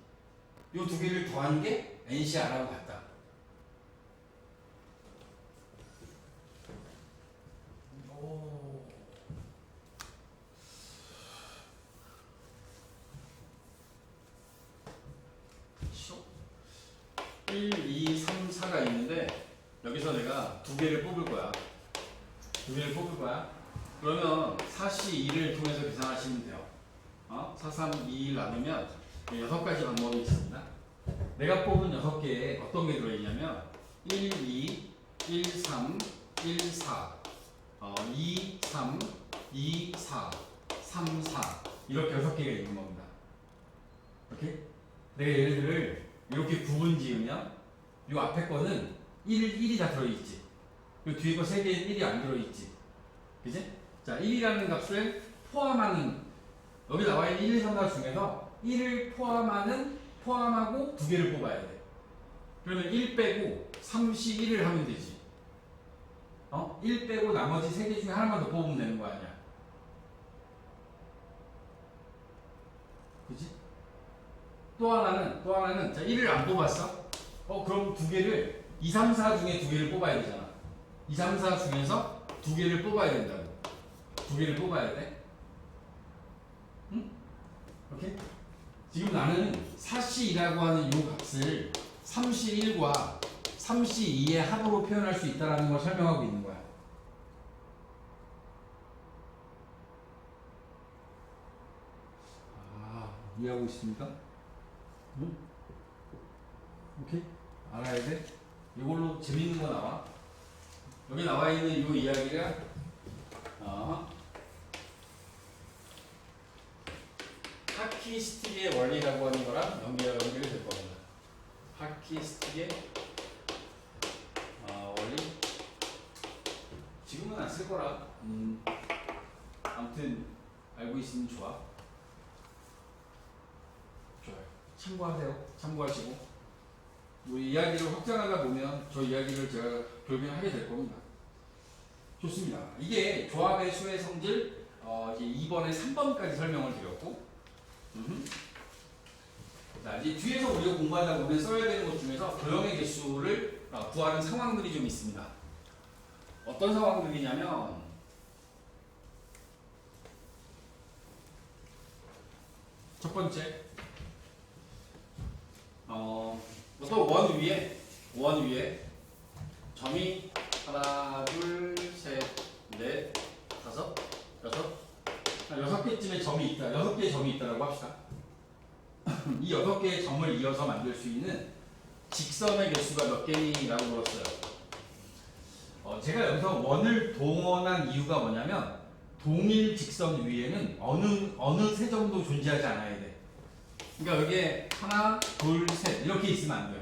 이 두 개를 더한 게 NCR하고 같다. 오. 1, 2, 3, 4가 있는데 여기서 내가 두 개를 뽑을 거야. 두 개를 뽑을 거야. 그러면 4C 2를 통해서 계산하시면 돼요. 4, 3, 2, 1 나누면 6가지 방법이 있습니다. 내가 뽑은 6개에 어떤 게 들어있냐면 1, 2, 1, 3, 1, 4, 2, 3, 2, 4, 3, 4 이렇게 6개가 있는 겁니다. 오케이? 내가 얘네들을 이렇게 구분 지으면 이 앞에 거는 1이 다 들어있지. 이 뒤에 거 3개는 1이 안 들어있지. 그지? 자, 1이라는 값을 포함하는 여기 나와 있는 1, 2, 3, 4 중에서 1을 포함하고 두 개를 뽑아야 돼. 그러면 1 빼고 3C 1을 하면 되지. 1 빼고 나머지 3개 중에 하나만 더 뽑으면 되는 거 아니야. 그지? 또 하나는 자, 1을 안 뽑았어? 그럼 두 개를 2, 3, 4 중에 두 개를 뽑아야 되잖아. 2, 3, 4 중에서 두 개를 뽑아야 된다고. 두 개를 뽑아야 돼. 응? 오케이? 지금 나는 4C2라고 하는 이 값을 3C1과 3C2의 합으로 표현할 수 있다는 걸 설명하고 있는 거야. 이해하고 있습니까? 응? 오케이? 알아야 돼? 이걸로 재밌는 거 나와. 여기 나와 있는 이 이야기가 하키 스틱의 원리라고 하는 거랑 연결이 될 겁니다. 하키 스틱의 원리 지금은 안 쓸 거라. 아무튼 알고 있으면 좋아요. 참고하세요. 참고하시고 우리 이야기를 확장하다 보면 저 이야기를 제가 결국엔 하게 될 겁니다. 좋습니다. 이게 조합의 수의 성질 이제 2번에 3번까지 설명을 드렸고 자, 이제 뒤에서 우리가 공부하다 보면 써야 되는 것 중에서 도형의 개수를 구하는 상황들이 좀 있습니다. 어떤 상황들이냐면 첫 번째 어떤 원 위에 점이 하나, 둘, 셋, 넷, 다섯, 여섯 6개쯤의 점이 있다. 6개의 점이 있다라고 합시다. 이 6개의 점을 이어서 만들 수 있는 직선의 개수가 몇 개니라고 물었어요. 제가 여기서 원을 동원한 이유가 뭐냐면 동일 직선 위에는 어느 세 점도 존재하지 않아야 돼. 그러니까 여기에 하나, 둘, 셋 이렇게 있으면 안 돼요.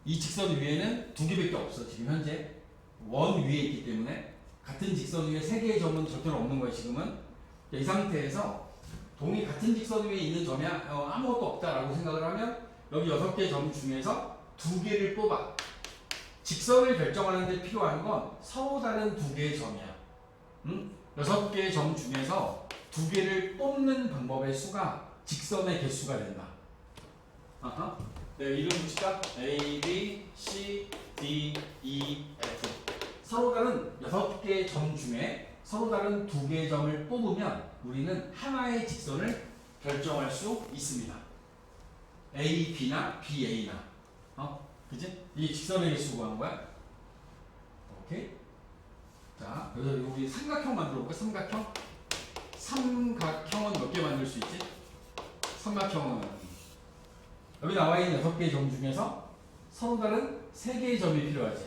이 직선 위에는 두 개밖에 없어. 지금 현재 원 위에 있기 때문에 같은 직선 위에 세 개의 점은 절대로 없는 거예요. 지금은 이 상태에서 같은 직선 위에 있는 점이 아무것도 없다라고 생각을 하면 여기 6개의 점 중에서 두 개를 뽑아. 직선을 결정하는 데 필요한 건 서로 다른 두 개의 점이야. 6개의 점 중에서 두 개를 뽑는 방법의 수가 직선의 개수가 된다. 네, 이름 붙일까? A, B, C, D, E, F. 서로 다른 6개의 점 중에 서로 다른 2개의 점을 뽑으면 우리는 하나의 직선을 결정할 수 있습니다. A, B나 B, A나. 그치? 이 직선의 개수 구하는 거야. 오케이? 자, 여기서 우리 삼각형 만들어 볼까? 삼각형은 몇 개 만들 수 있지? 삼각형은 여기 나와 있는 6개의 점 중에서 서로 다른 3개의 점이 필요하지.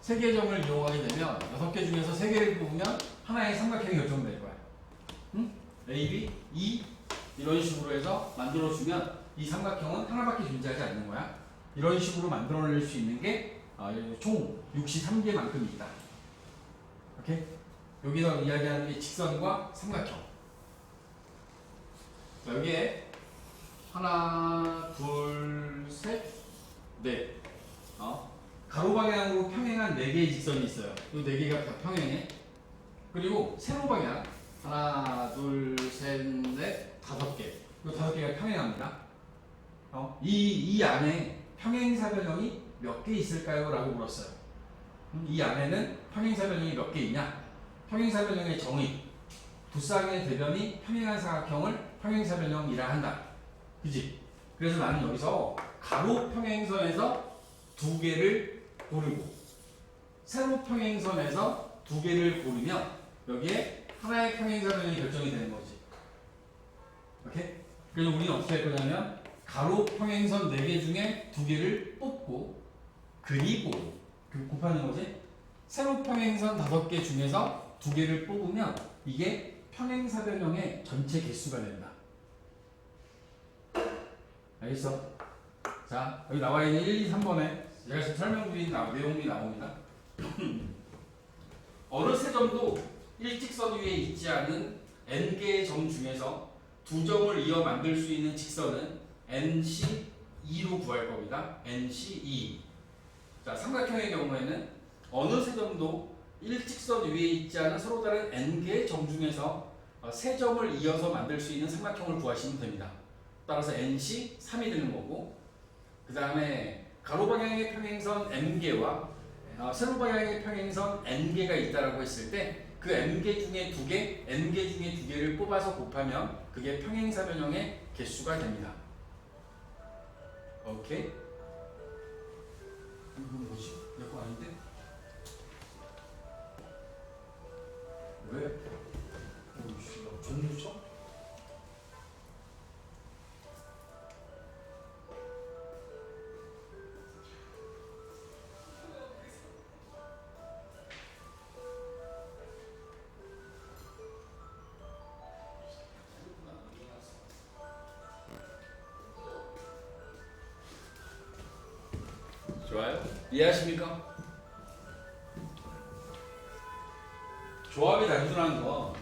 3개의 점을 이용하게 되면 6개 중에서 3개를 뽑으면 하나의 삼각형이 결정될 거야. A, B, E 이런 식으로 해서 만들어주면 이 삼각형은 하나밖에 존재하지 않는 거야. 이런 식으로 만들어낼 수 있는 게 총 63개만큼 있다. 오케이? 여기서 이야기하는 게 직선과 삼각형. 자, 여기에 하나, 둘, 셋, 넷. 가로 방향으로 평행한 4개의 직선이 있어요. 이 4개가 다 평행해. 그리고 세로 방향 하나, 둘, 셋, 넷, 5개. 이 5개가 평행합니다. 이 안에 평행사변형이 몇 개 있을까요? 라고 물었어요. 이 안에는 평행사변형이 몇 개 있냐? 평행사변형의 정의. 두 쌍의 대변이 평행한 사각형을 평행사변형이라 한다. 그지? 그래서 나는 여기서 가로 평행선에서 두 개를 고르고 세로 평행선에서 두 개를 고르면 여기에 하나의 평행사변이 결정이 되는 거지. 오케이? 그래서 우리는 어떻게 할 거냐면 가로 평행선 4개 중에 두 개를 뽑고 그리고 곱하는 거지. 세로 평행선 5개 중에서 두 개를 뽑으면 이게 평행사변형의 전체 개수가 된다. 알겠어? 자, 여기 나와 있는 1, 2, 3번에 제가 지금 설명드린 내용이 나옵니다. 어느 세 점도 일직선 위에 있지 않은 n개의 점 중에서 두 점을 이어 만들 수 있는 직선은 nc2로 구할 겁니다. nc2. 자, 삼각형의 경우에는 어느 세 점도 일직선 위에 있지 않은 서로 다른 n개의 점 중에서 세 점을 이어서 만들 수 있는 삼각형을 구하시면 됩니다. 따라서 nc3이 되는 거고, 그 다음에 가로 방향의 평행선 m개와 세로 방향의 평행선 n개가 있다라고 했을 때 그 m개 중에 두 개, n개 중에 두 개를 뽑아서 곱하면 그게 평행사변형의 개수가 됩니다. 오케이? 이건 뭐지? 내 거 아닌데? 왜? 오이씨, 나 전부 쳐? 좋아요? 이해하십니까? 조합이 단순한 거,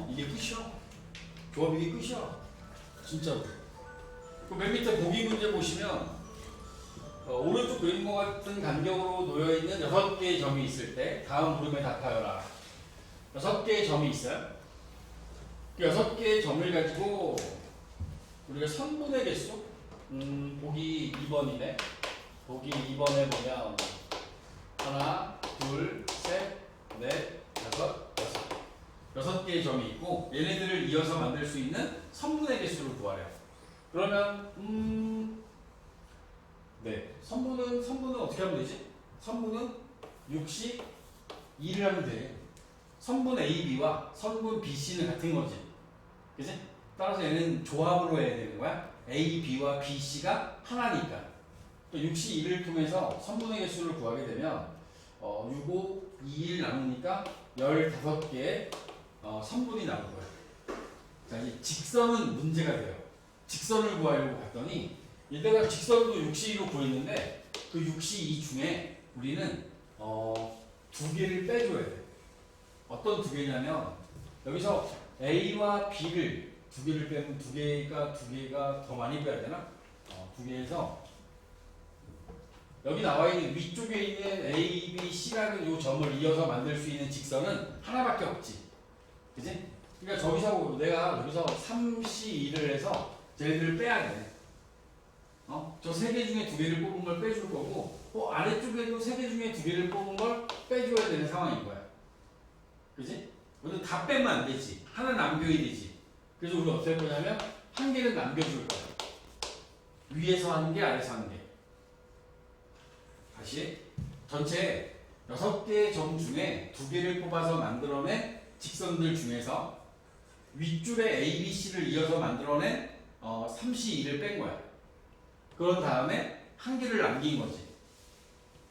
이게 끝이야. 조합 이게 끝이야. 진짜로. 그 맨 밑에 보기 문제 보시면 오른쪽 그림과 같은 간격으로 놓여 있는 6개의 점이 있을 때 다음 물음에 답하여라. 6개의 점이 있어요. 그 6개의 점을 가지고 우리가 선분의 개수, 보기 2번이네. 보기 2번에 보면 하나, 둘, 셋, 넷, 다섯, 여섯. 6개의 점이 있고 얘네들을 이어서 만들 수 있는 선분의 개수를 구하래요. 그러면 네, 선분은 어떻게 하면 되지? 선분은 60, 2를 하면 돼. 선분 AB와 선분 BC는 같은 거지. 그치? 따라서 얘는 조합으로 해야 되는 거야. A, B와 B, C가 하나니까. 또 62를 통해서 선분의 개수를 구하게 되면 6, 5, 2, 1 나누니까 15개의 선분이 나올 거예요. 자, 이제 직선은 문제가 돼요. 직선을 구하려고 봤더니 얘가 직선도 62로 구했는데 그 62 중에 우리는 두 개를 빼줘야 돼. 어떤 두 개냐면 여기서 A와 B를 두 개를 빼면 두 개가 더 많이 빼야 되나? 두 개에서 여기 나와 있는 위쪽에 있는 A, B, C라는 이 점을 이어서 만들 수 있는 직선은 하나밖에 없지. 그치? 그러니까 내가 여기서 3, C, 2를 해서 쟤네들을 빼야 돼. 저 세 개 중에 두 개를 뽑은 걸 빼줄 거고, 아래쪽에도 세 개 중에 두 개를 뽑은 걸 빼줘야 되는 상황인 거야. 그치? 우리는 다 빼면 안 되지. 하나 남겨야 되지. 그래서 우리가 어떻게 할 거냐면, 한 개는 남겨줄 거야. 위에서 한 개, 아래서 한 개. 다시. 전체 6개의 점 중에 두 개를 뽑아서 만들어낸 직선들 중에서 윗줄에 A, B, C를 이어서 만들어낸 3C, 2를 뺀 거야. 그런 다음에 한 개를 남긴 거지.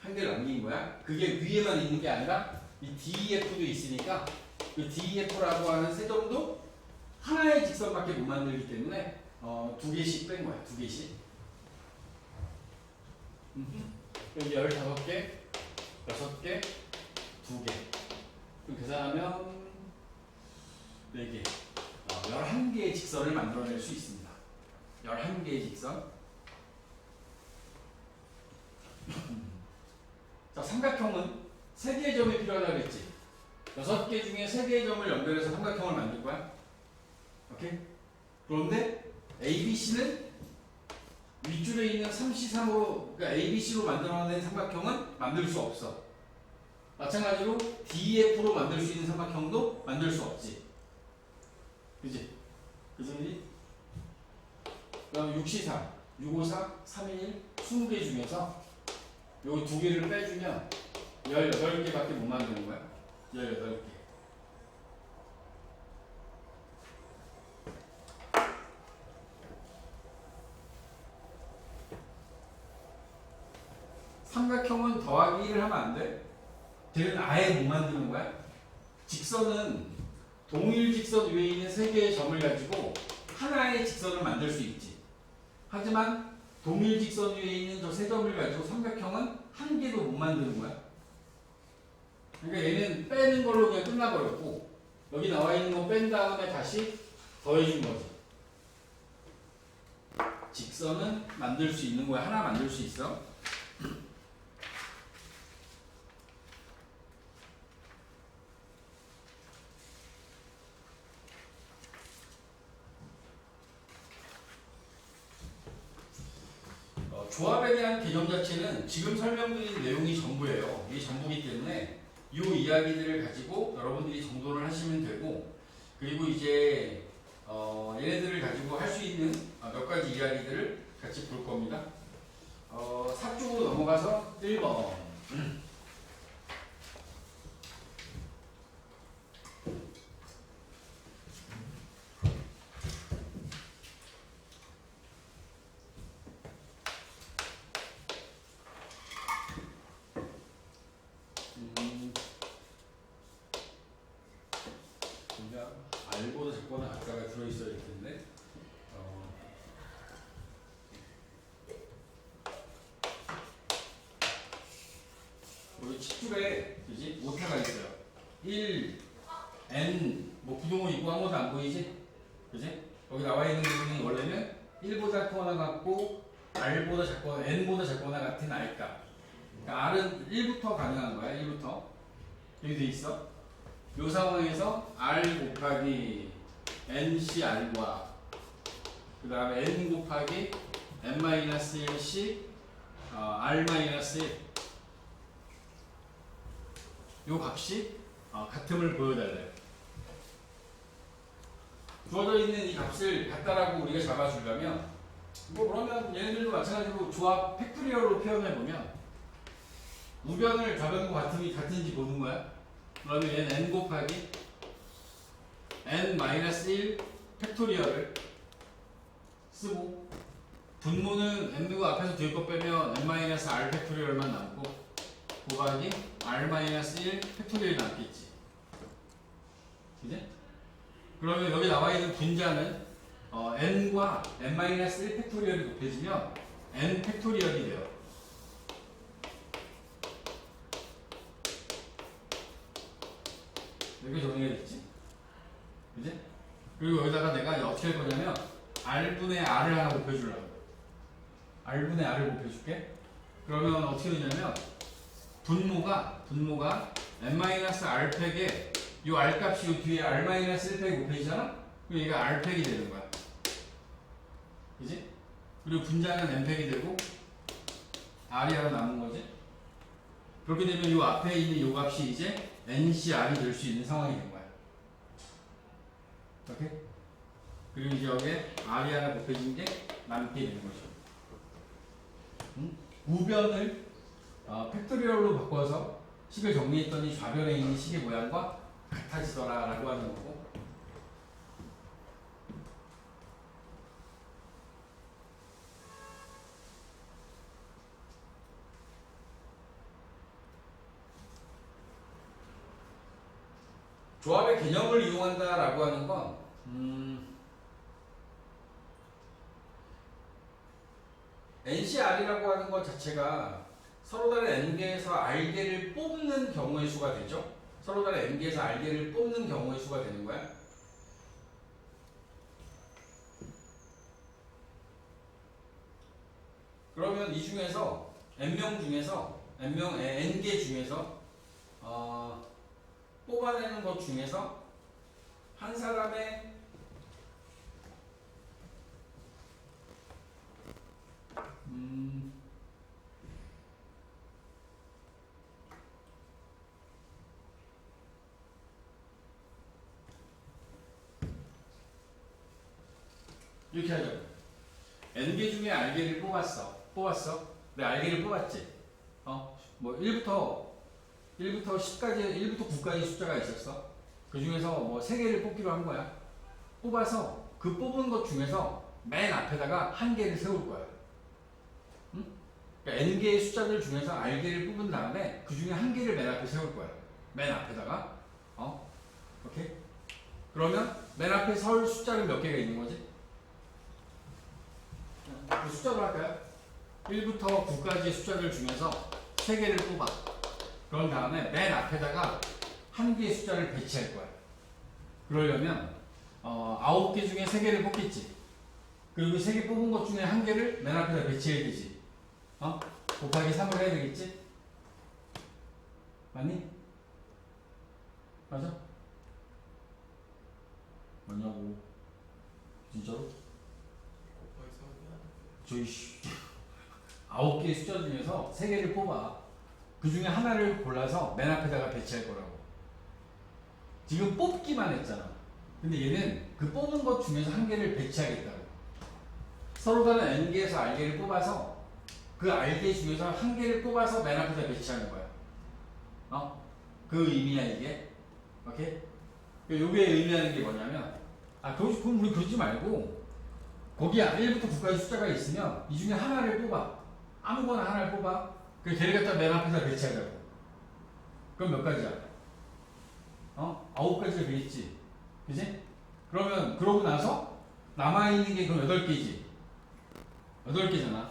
한 개를 남긴 거야. 그게 위에만 있는 게 아니라 이 DEF도 있으니까 그 DEF라고 하는 세 점도 하나의 직선밖에 못 만들기 때문에 두 개씩 뺀 거야. 두 개씩. 여기 15개, 6개, 2개. 그럼 계산하면 4개. 11개의 직선을 만들어낼 수 있습니다. 11개의 직선. 자, 삼각형은 3개의 점이 필요하다고 했지. 6개 중에 3개의 점을 연결해서 삼각형을 만들 거야. 오케이? 그런데 ABC는 윗줄에 있는 3C3으로, 그러니까 ABC로 만들어낸 삼각형은 만들 수 없어. 마찬가지로 DEF로 만들 수 있는 삼각형도 만들 수 없지. 그지? 그지? 그다음 6C3. 654, 321, 20개 중에서 요 두 개를 빼주면 18개밖에 못 만드는 거야. 18개. 삼각형은 더하기 1을 하면 안 돼. 걔는 아예 못 만드는 거야. 직선은 동일 직선 위에 있는 세 개의 점을 가지고 하나의 직선을 만들 수 있지. 하지만 동일 직선 위에 있는 저 세 점을 가지고 삼각형은 한 개도 못 만드는 거야. 그러니까 얘는 빼는 걸로 그냥 끝나버렸고, 여기 나와 있는 거 뺀 다음에 다시 더해준 거지. 직선은 만들 수 있는 거야. 하나 만들 수 있어. 조합에 대한 개념 자체는 지금 설명드린 내용이 전부예요. 이게 전부기 때문에 이 이야기들을 가지고 여러분들이 정돈을 하시면 되고, 그리고 이제 얘네들을 가지고 할 수 있는 몇 가지 이야기들을 같이 볼 겁니다. 4쪽으로 넘어가서 1번. 알보다 작거나 같다가 들어있어야 될 텐데. 여기 칩줄에 그지? 오타가 있어요. 1, n 뭐 부동호 있고 아무것도 안 보이지? 그지? 여기 나와 있는 부분이 원래는 1보다 크거나 같고 r보다 작거나 n보다 작거나 같은 r값. 그러니까 r은 1부터 가능한 거야. 1부터 여기 돼 있어. 이 상황에서 r 곱하기 ncr과 그 다음에 n 곱하기 n-1씩 r-1 요 값이 같음을 보여달래요. 주어져 있는 이 값을 같다라고 우리가 잡아주려면 뭐 그러면 얘네들도 마찬가지로 조합 팩토리얼로 표현해보면 우변을 좌변과 같은지 보는 거야. 그러면 얘는 n 곱하기 n-1 팩토리얼을 쓰고, 분모는 n가 앞에서 뒤에 거 빼면 n-r 팩토리얼만 남고 곱하기 r-1 팩토리얼이 남겠지. 그지? 그러면 여기 나와 있는 분자는 n과 n-1 팩토리얼이 곱해지면 n 팩토리얼이 돼요. 이렇게 정리가 됐지. 그지? 그리고 여기다가 내가 어떻게 할 거냐면 r분의 r을 하나 곱해주려고. r분의 r을 곱해줄게. 그러면 어떻게 되냐면 분모가 n-r 팩에 이 r 값이 이 뒤에 r-1 팩이 곱해지잖아? 그럼 얘가 r 팩이 되는 거야. 그지? 그리고 분자는 n 팩이 되고 r이 하나 남은 거지. 그렇게 되면 이 앞에 있는 이 값이 이제 ncr이 될 수 있는 상황이 된 거야. 오케이? 그리고 이제 여기에 r이 하나 곱해진 게 남게 되는 거죠. 우변을 팩토리얼로 바꿔서 식을 정리했더니 좌변에 있는 식의 모양과 같아지더라 라고 하는 거고, 조합의 개념을 이용한다 라고 하는 건 NCR이라고 하는 것 자체가 서로 다른 n개에서 r개를 뽑는 경우의 수가 되죠. 서로 다른 n개에서 r개를 뽑는 경우의 수가 되는 거야. 그러면 이 중에서 n명 중에서 n개 중에서 뽑아내는 것 중에서 한 사람의 이렇게 하죠. n개 중에 r개를 뽑았어. 내 r개를 뽑았지. 뭐 1부터 10까지, 1부터 9까지 숫자가 있었어. 그 중에서 뭐 3개를 뽑기로 한 거야. 뽑아서 그 뽑은 것 중에서 맨 앞에다가 한 개를 세울 거야. 응? 그러니까 n개의 숫자들 중에서 r개를 뽑은 다음에 그 중에 한 개를 맨 앞에 세울 거야. 맨 앞에다가. 오케이? 그러면 맨 앞에 설 숫자는 몇 개가 있는 거지? 그 숫자로 할까요? 1부터 9까지 숫자들 중에서 3개를 뽑아. 그런 다음에 맨 앞에다가 한 개의 숫자를 배치할 거야. 그러려면 9개 중에 3개를 뽑겠지. 그리고 3개 뽑은 것 중에 한 개를 맨 앞에다 배치해야 되지. 곱하기 3을 해야 되겠지? 맞니? 맞아? 맞냐고. 진짜로? 저희 9개의 숫자 중에서 3개를 뽑아. 그 중에 하나를 골라서 맨 앞에다가 배치할 거라고. 지금 뽑기만 했잖아. 근데 얘는 그 뽑은 것 중에서 한 개를 배치하겠다고. 서로 다른 n개에서 r개를 뽑아서 그 r개 중에서 한 개를 뽑아서 맨 앞에다 배치하는 거야. 그 의미야 이게. 오케이? 요게 의미하는 게 뭐냐면 그럼 우리 그러지 말고 거기 1부터 9까지 숫자가 있으면 이 중에 하나를 뽑아. 아무거나 하나를 뽑아. 그래서 걔를 갖다 맨 앞에다 배치하자고. 그럼 몇 가지야? 9가지가 되겠지. 그지? 그러면 그러고 나서 남아있는 게 그럼 8개지. 8개잖아.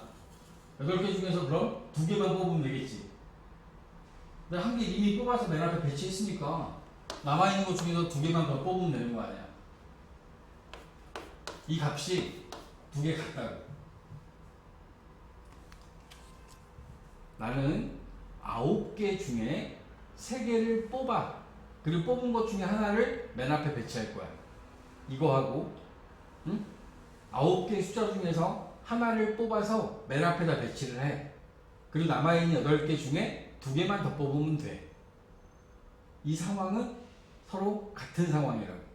8개 중에서 그럼 2개만 뽑으면 되겠지. 근데 한 개 이미 뽑아서 맨 앞에 배치했으니까 남아있는 것 중에서 2개만 더 뽑으면 되는 거 아니야. 이 값이 2개 같다고. 나는 9개 중에 3개를 뽑아. 그리고 뽑은 것 중에 하나를 맨 앞에 배치할 거야. 이거하고 9개의 숫자 중에서 하나를 뽑아서 맨 앞에다 배치를 해. 그리고 남아있는 8개 중에 2개만 더 뽑으면 돼. 이 상황은 서로 같은 상황이라고.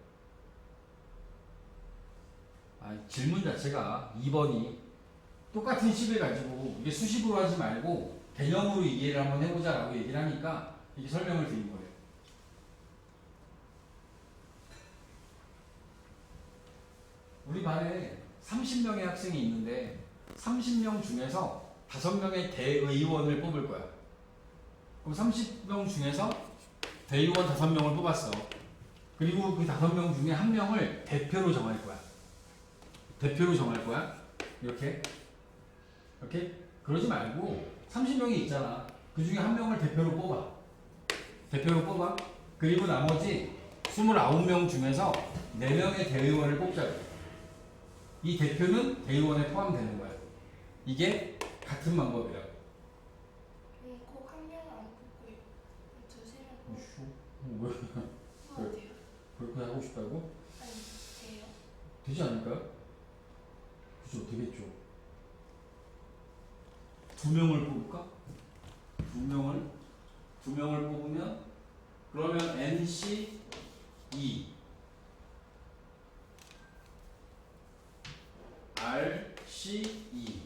질문 자체가 2번이 똑같은 식을 가지고 이게 수식으로 하지 말고 개념으로 이해를 한번 해보자 라고 얘기를 하니까 이렇게 설명을 드린 거예요. 우리 반에 30명의 학생이 있는데 30명 중에서 5명의 대의원을 뽑을 거야. 그럼 30명 중에서 대의원 5명을 뽑았어. 그리고 그 5명 중에 1명을 대표로 정할 거야. 대표로 정할 거야. 이렇게. 그러지 말고 30명이 있잖아. 그 중에 1명을 대표로 뽑아. 대표로 뽑아. 그리고 나머지 29명 중에서 4명의 대의원을 뽑자고. 이 대표는 대의원에 포함되는 거야. 이게 같은 방법이라고. 꼭 한 명은 안 뽑고 두세 명 왜? 뽑아도 돼요? 그렇게 하고 싶다고? 아니 돼요? 되지 않을까요? 그죠, 되겠죠. 2명을 뽑을까? 2명을 뽑으면 그러면 NC 2 RC 2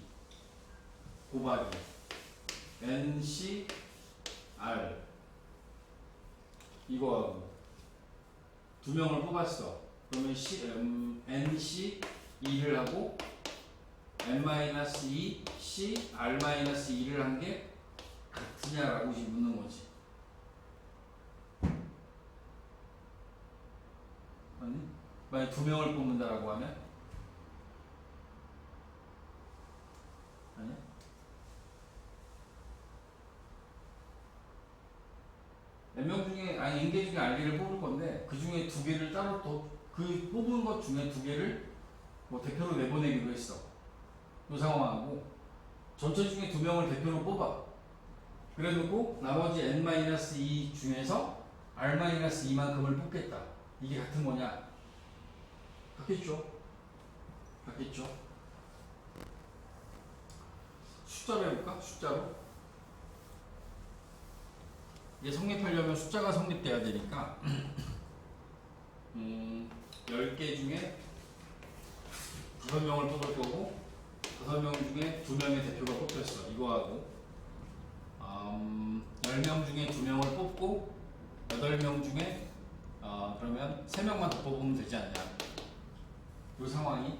곱하기 NC R 이거 2명을 뽑았어. 그러면 NC 2를 하고 N-2 C R-2를 한 게 같으냐라고 묻는 거지. 아니? 만약 2명을 뽑는다라고 하면 아니야? N명 중에 N개 중에 R개를 뽑을 건데 그 중에 2개를 따로 또 그 뽑은 것 중에 2개를 뭐 대표로 내보내기로 했어. 이 상황하고 전체 중에 2명을 대표로 뽑아. 그래 놓고 나머지 N-2 중에서 R-2만큼을 뽑겠다. 이게 같은 거냐? 같겠죠? 같겠죠? 숫자로 해볼까? 숫자로? 이게 성립하려면 숫자가 성립돼야 되니까 10개 중에 5명을 뽑을 거고 5명 중에 2명의 대표가 뽑혔어. 이거하고 10명 중에 2명을 뽑고 8명 중에 그러면 3명만 더 뽑으면 되지 않냐. 이 상황이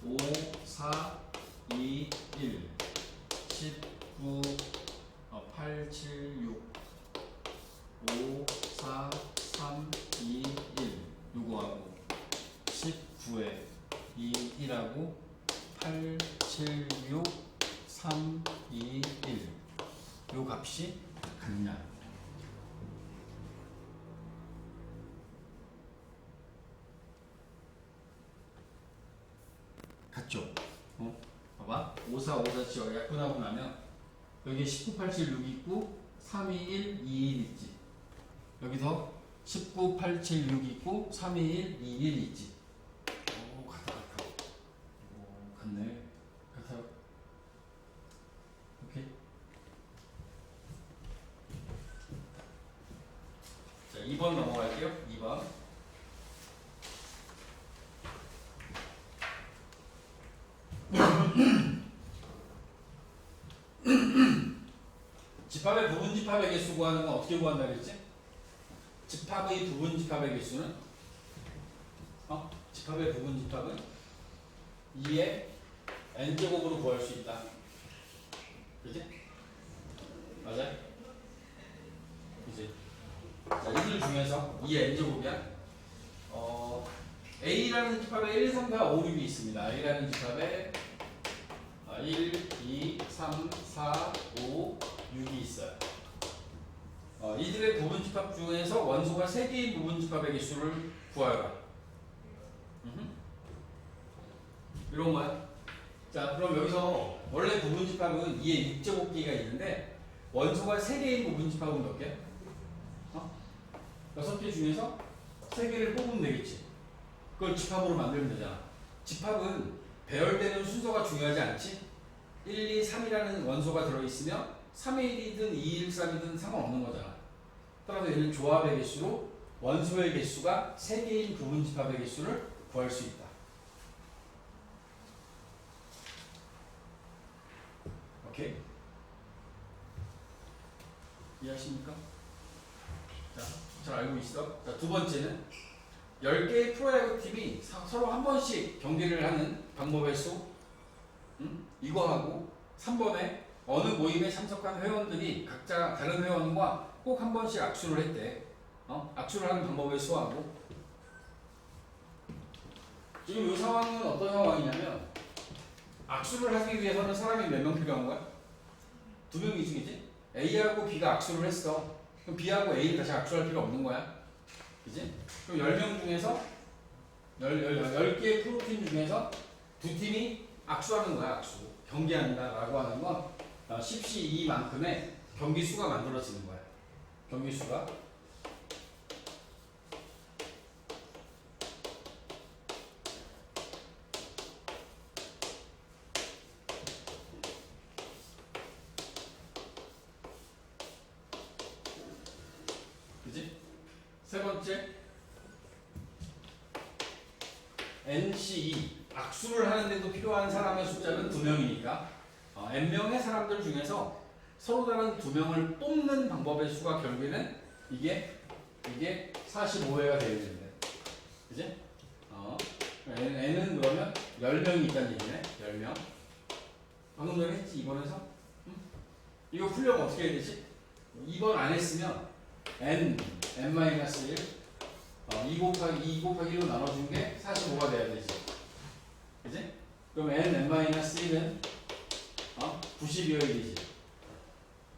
5, 4, 2, 1, 19, 8, 7, 6, 5, 4, 3, 2, 1 요거하고 19에 2, 1하고 8, 7, 6, 3, 2, 1 요 값이 같냐. 같죠? 봐봐. 5, 4, 5, 4, 7 약분하고 나면 여기 19, 8, 7, 6 있고 3, 2, 1, 2, 1 있지. 여기서 19, 8, 7, 6 있고 3, 2, 1, 2, 1 있지. 오, 같아. 오, 같네. 같아요. 오케이. 자, 2번 넘어갈게요. 2번. 집합의 부분 집합의 개수 구하는 건 어떻게 구한다 그랬지? 집합의 부분 집합의 개수는 집합의 부분 집합은 2의 n제곱으로 구할 수 있다. 그지? 맞아? 그지? 자, 이들 중에서 2의 n제곱이야. A라는 집합에 1, 2, 3, 4, 5, 6이 있습니다. A라는 집합에 1, 2, 3, 4, 5, 6이 있어요. 이들의 부분 집합 중에서 원소가 3개인 부분 집합의 개수를 구하여라. 이런 거야. 자, 그럼 여기서 원래 부분 집합은 2의 6제곱기가 있는데 원소가 3개인 부분 집합은 몇 개? 6개 중에서 3개를 뽑으면 되겠지. 그걸 집합으로 만들면 되잖아. 집합은 배열되는 순서가 중요하지 않지? 1, 2, 3이라는 원소가 들어있으면 3의 1이든 2, 1, 3이든 상관없는 거잖아. 따라서 얘는 조합의 개수로 원소의 개수가 3개인 부분 집합의 개수를 구할 수 있다. 오케이? 이해하십니까? 자, 잘 알고 있어? 자, 두 번째는 10개의 프로야구 팀이 서로 한 번씩 경기를 하는 방법의 수. 이거하고 3번에 어느 모임에 참석한 회원들이 각자 다른 회원과 꼭 한 번씩 악수를 했대. 악수를 하는 방법의 수하고. 지금 이 상황은 어떤 상황이냐면 악수를 하기 위해서는 사람이 몇 명 필요한 거야? 2명 이중이지? A하고 B가 악수를 했어. 그럼 B하고 A는 다시 악수할 필요 없는 거야. 그지? 그럼 10명 중에서 10개의 프로팀 중에서 2팀이 악수하는 거야. 악수. 경기한다라고 하는 건 10시 2만큼의 경기 수가 만들어지는 거야. 경기 수가. 그지? 세 번째 NC2 악수를 하는데도 필요한 사람의 숫자는 2명이니까 n명의 사람들 중에서 서로 다른 2명을 뽑는 방법의 수가 결국에는 이게 45회가 되어야 되는데, 그지? n은 그러면 10명이 있다는 얘기네. 10명. 방금 전에 했지 2번에서? 이거 풀려면 어떻게 해야 되지? 2번 안 했으면 n-1 2 곱하기 1로 나눠준 게 45가 돼야 되지. 그지? 그럼 n-1은 90이어야 되지.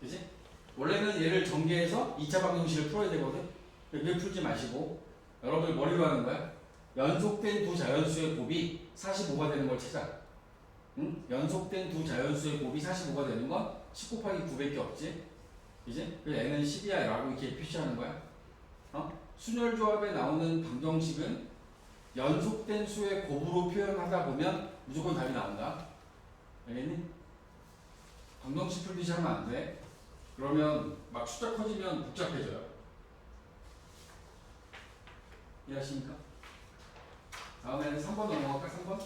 그지? 원래는 얘를 전개해서 2차 방정식을 풀어야 되거든. 이렇게 풀지 마시고 여러분이 머리로 하는 거야. 연속된 두 자연수의 곱이 45가 되는 걸 찾아. 응? 연속된 두 자연수의 곱이 45가 되는 건 10 곱하기 9밖에 없지. 그지? 그래서 n은 10이야 라고 이렇게 표시하는 거야. 순열조합에 나오는 방정식은 연속된 수의 곱으로 표현하다 보면 무조건 답이 나온다. 알겠니? 방정식 풀듯이 하면 안 돼. 그러면 막 숫자 커지면 복잡해져요. 이해하십니까? 다음에는 3번 넘어갈까? 3번?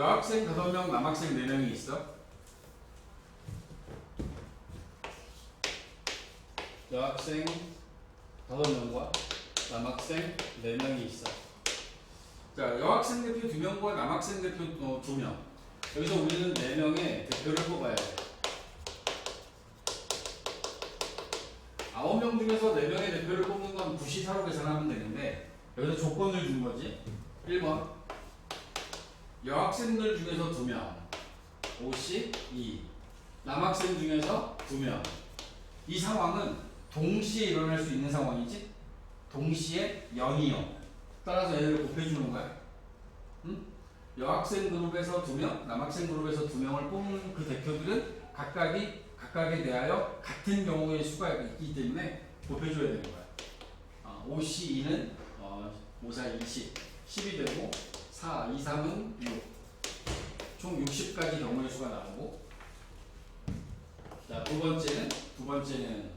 여학생 5명, 남학생 4명이 있어. 여학생 5명과 남학생 4명이 있어. 자, 여학생 대표 2명과 남학생 대표 2명. 여기서 우리는 4명의 대표를 뽑아야 돼. 9명 중에서 4명의 대표를 뽑는 건 부시사로 계산하면 되는데, 여기서 조건을 준 거지. 1번. 여학생들 중에서 2명. 50, 2. 남학생 중에서 2명. 이 상황은 동시에 일어날 수 있는 상황이지? 동시에 0이요. 따라서 얘를 곱해주는 거야. 응? 여학생 그룹에서 2명, 남학생 그룹에서 2명을 뽑는 그 대표들은 각각에 대하여 같은 경우의 수가 있기 때문에 곱해줘야 되는 거야. 5C2는 5, 4, 20, 10이 되고 4, 2, 3은 6. 총 60가지 경우의 수가 나오고, 자, 두 번째는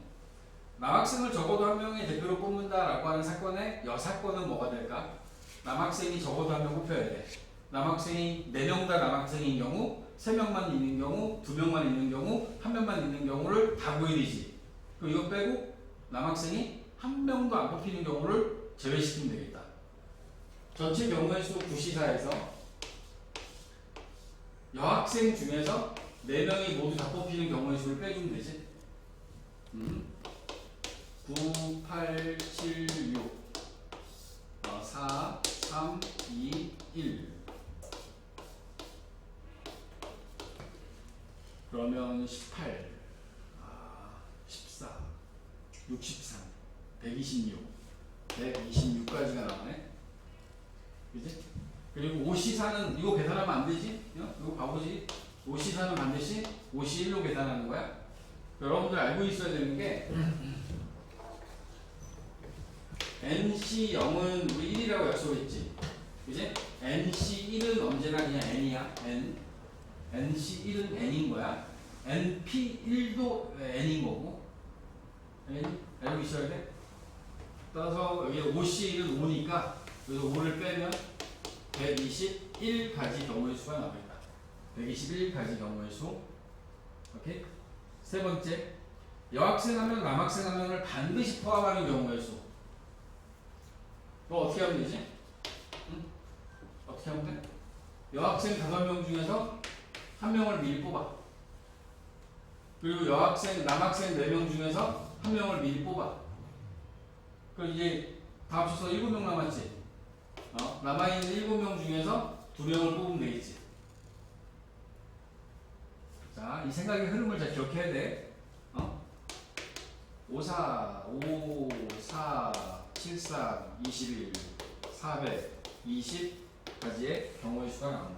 남학생을 적어도 한 명의 대표로 뽑는다라고 하는 사건의 여사건은 뭐가 될까? 남학생이 적어도 한 명 뽑혀야 돼. 남학생이 4명 다 남학생인 경우, 3명만 있는 경우, 2명만 있는 경우, 1명만 있는 경우를 다 구해야 되지. 그럼 이거 빼고 남학생이 1명도 안 뽑히는 경우를 제외시키면 되겠다. 전체 경우의 수 구시사에서 여학생 중에서 4명이 모두 다 뽑히는 경우의 수를 빼주면 되지. 9, 8, 7, 6, 4, 3, 2, 1. 그러면 18, 14, 63, 126, 126까지가 나오네. 그지? 그리고 5시사는 이거 계산하면 안 되지? 이거 바보지? 5시사는 반드시 51로 계산하는 거야. 여러분들 알고 있어야 되는 게 NC0은 우리 1이라고 약속했지. 그지? NC1은 언제나 그냥 N이야. N. NC1은 N인 거야. NP1도 N인 거고. N? 알고 있어야 돼? 따라서 여기 5C1은 5니까 여기서 5를 빼면 121가지 경우의 수가 나오겠다. 121가지 경우의 수. 오케이? 세 번째, 여학생 한 명, 남학생 한 명을 반드시 포함하는 경우의 수. 너 어떻게 하면 되지? 응? 어떻게 하면 돼? 여학생 5명 중에서 1명을 미리 뽑아. 그리고 남학생 4명 중에서 1명을 미리 뽑아. 그럼 이제 다 합쳐서 7명 남았지? 남아있는 7명 중에서 2명을 뽑으면 되겠지. 자, 이 생각의 흐름을 잘 기억해야 돼. 5, 4, 5, 4, 7, 4, 21, 420까지의 경우의 수가 나온다.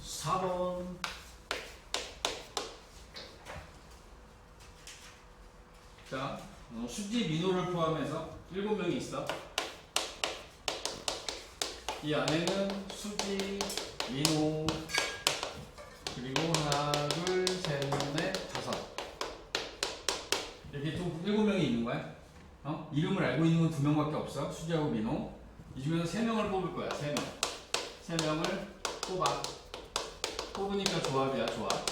(4번) 자, 수지 민호를 포함해서 7명이 있어. 이 안에는 수지, 민호, 그리고 하나, 둘, 셋, 넷, 다섯. 이렇게 또 7명이 있는 거야. 이름을 알고 있는 건 2명밖에 없어. 수지하고 민호. 이 중에서 3명을 뽑을 거야. 3명. 3명을 뽑아. 뽑으니까 조합이야, 조합.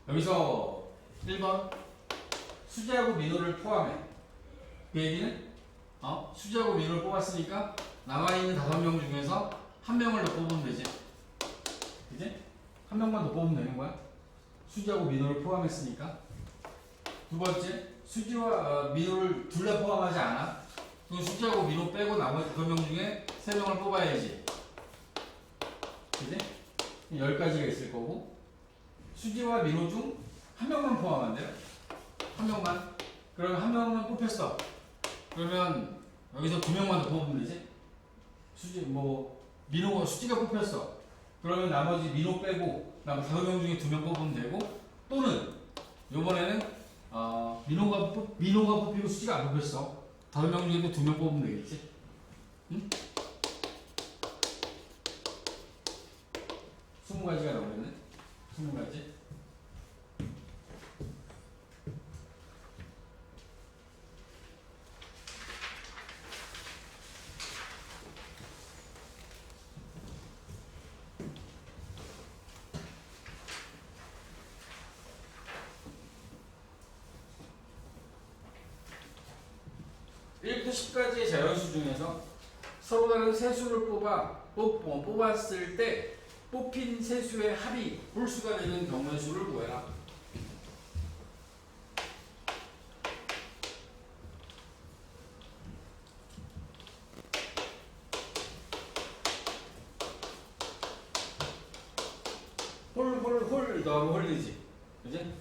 여기서 1번 수지하고 민호를 포함해. 그 얘기는 수지하고 민호를 뽑았으니까 남아있는 5명 중에서 1명을 더 뽑으면 되지. 그지? 1명만 더 뽑으면 되는 거야. 수지하고 민호를 포함했으니까. 두 번째, 수지와 민호를 둘 다 포함하지 않아. 그럼 수지하고 민호 빼고 나머지 5명 중에 3명을 뽑아야지. 그지? 10가지가 있을 거고, 수지와 민호 중 1명만 포함한대요. 1명만. 그러면 1명만 뽑혔어. 그러면 여기서 2명만 더 뽑으면 되지. 수지가 뽑혔어. 그러면 나머지 민호 빼고 나머지 5명 중에 2명 뽑으면 되고, 또는 요번에는 민호가 뽑히고 수지가 안 뽑혔어. 5명 중에 2명 뽑으면 되겠지. 응? 20가지가 나오겠네. 20가지. 1부터 10까지의 자연수 중에서 서로 다른 세수를 뽑았을 때 뽑힌 세수의 합이 홀수가 되는 경우의 수를 구해라. 홀 더하면 홀이지, 그지?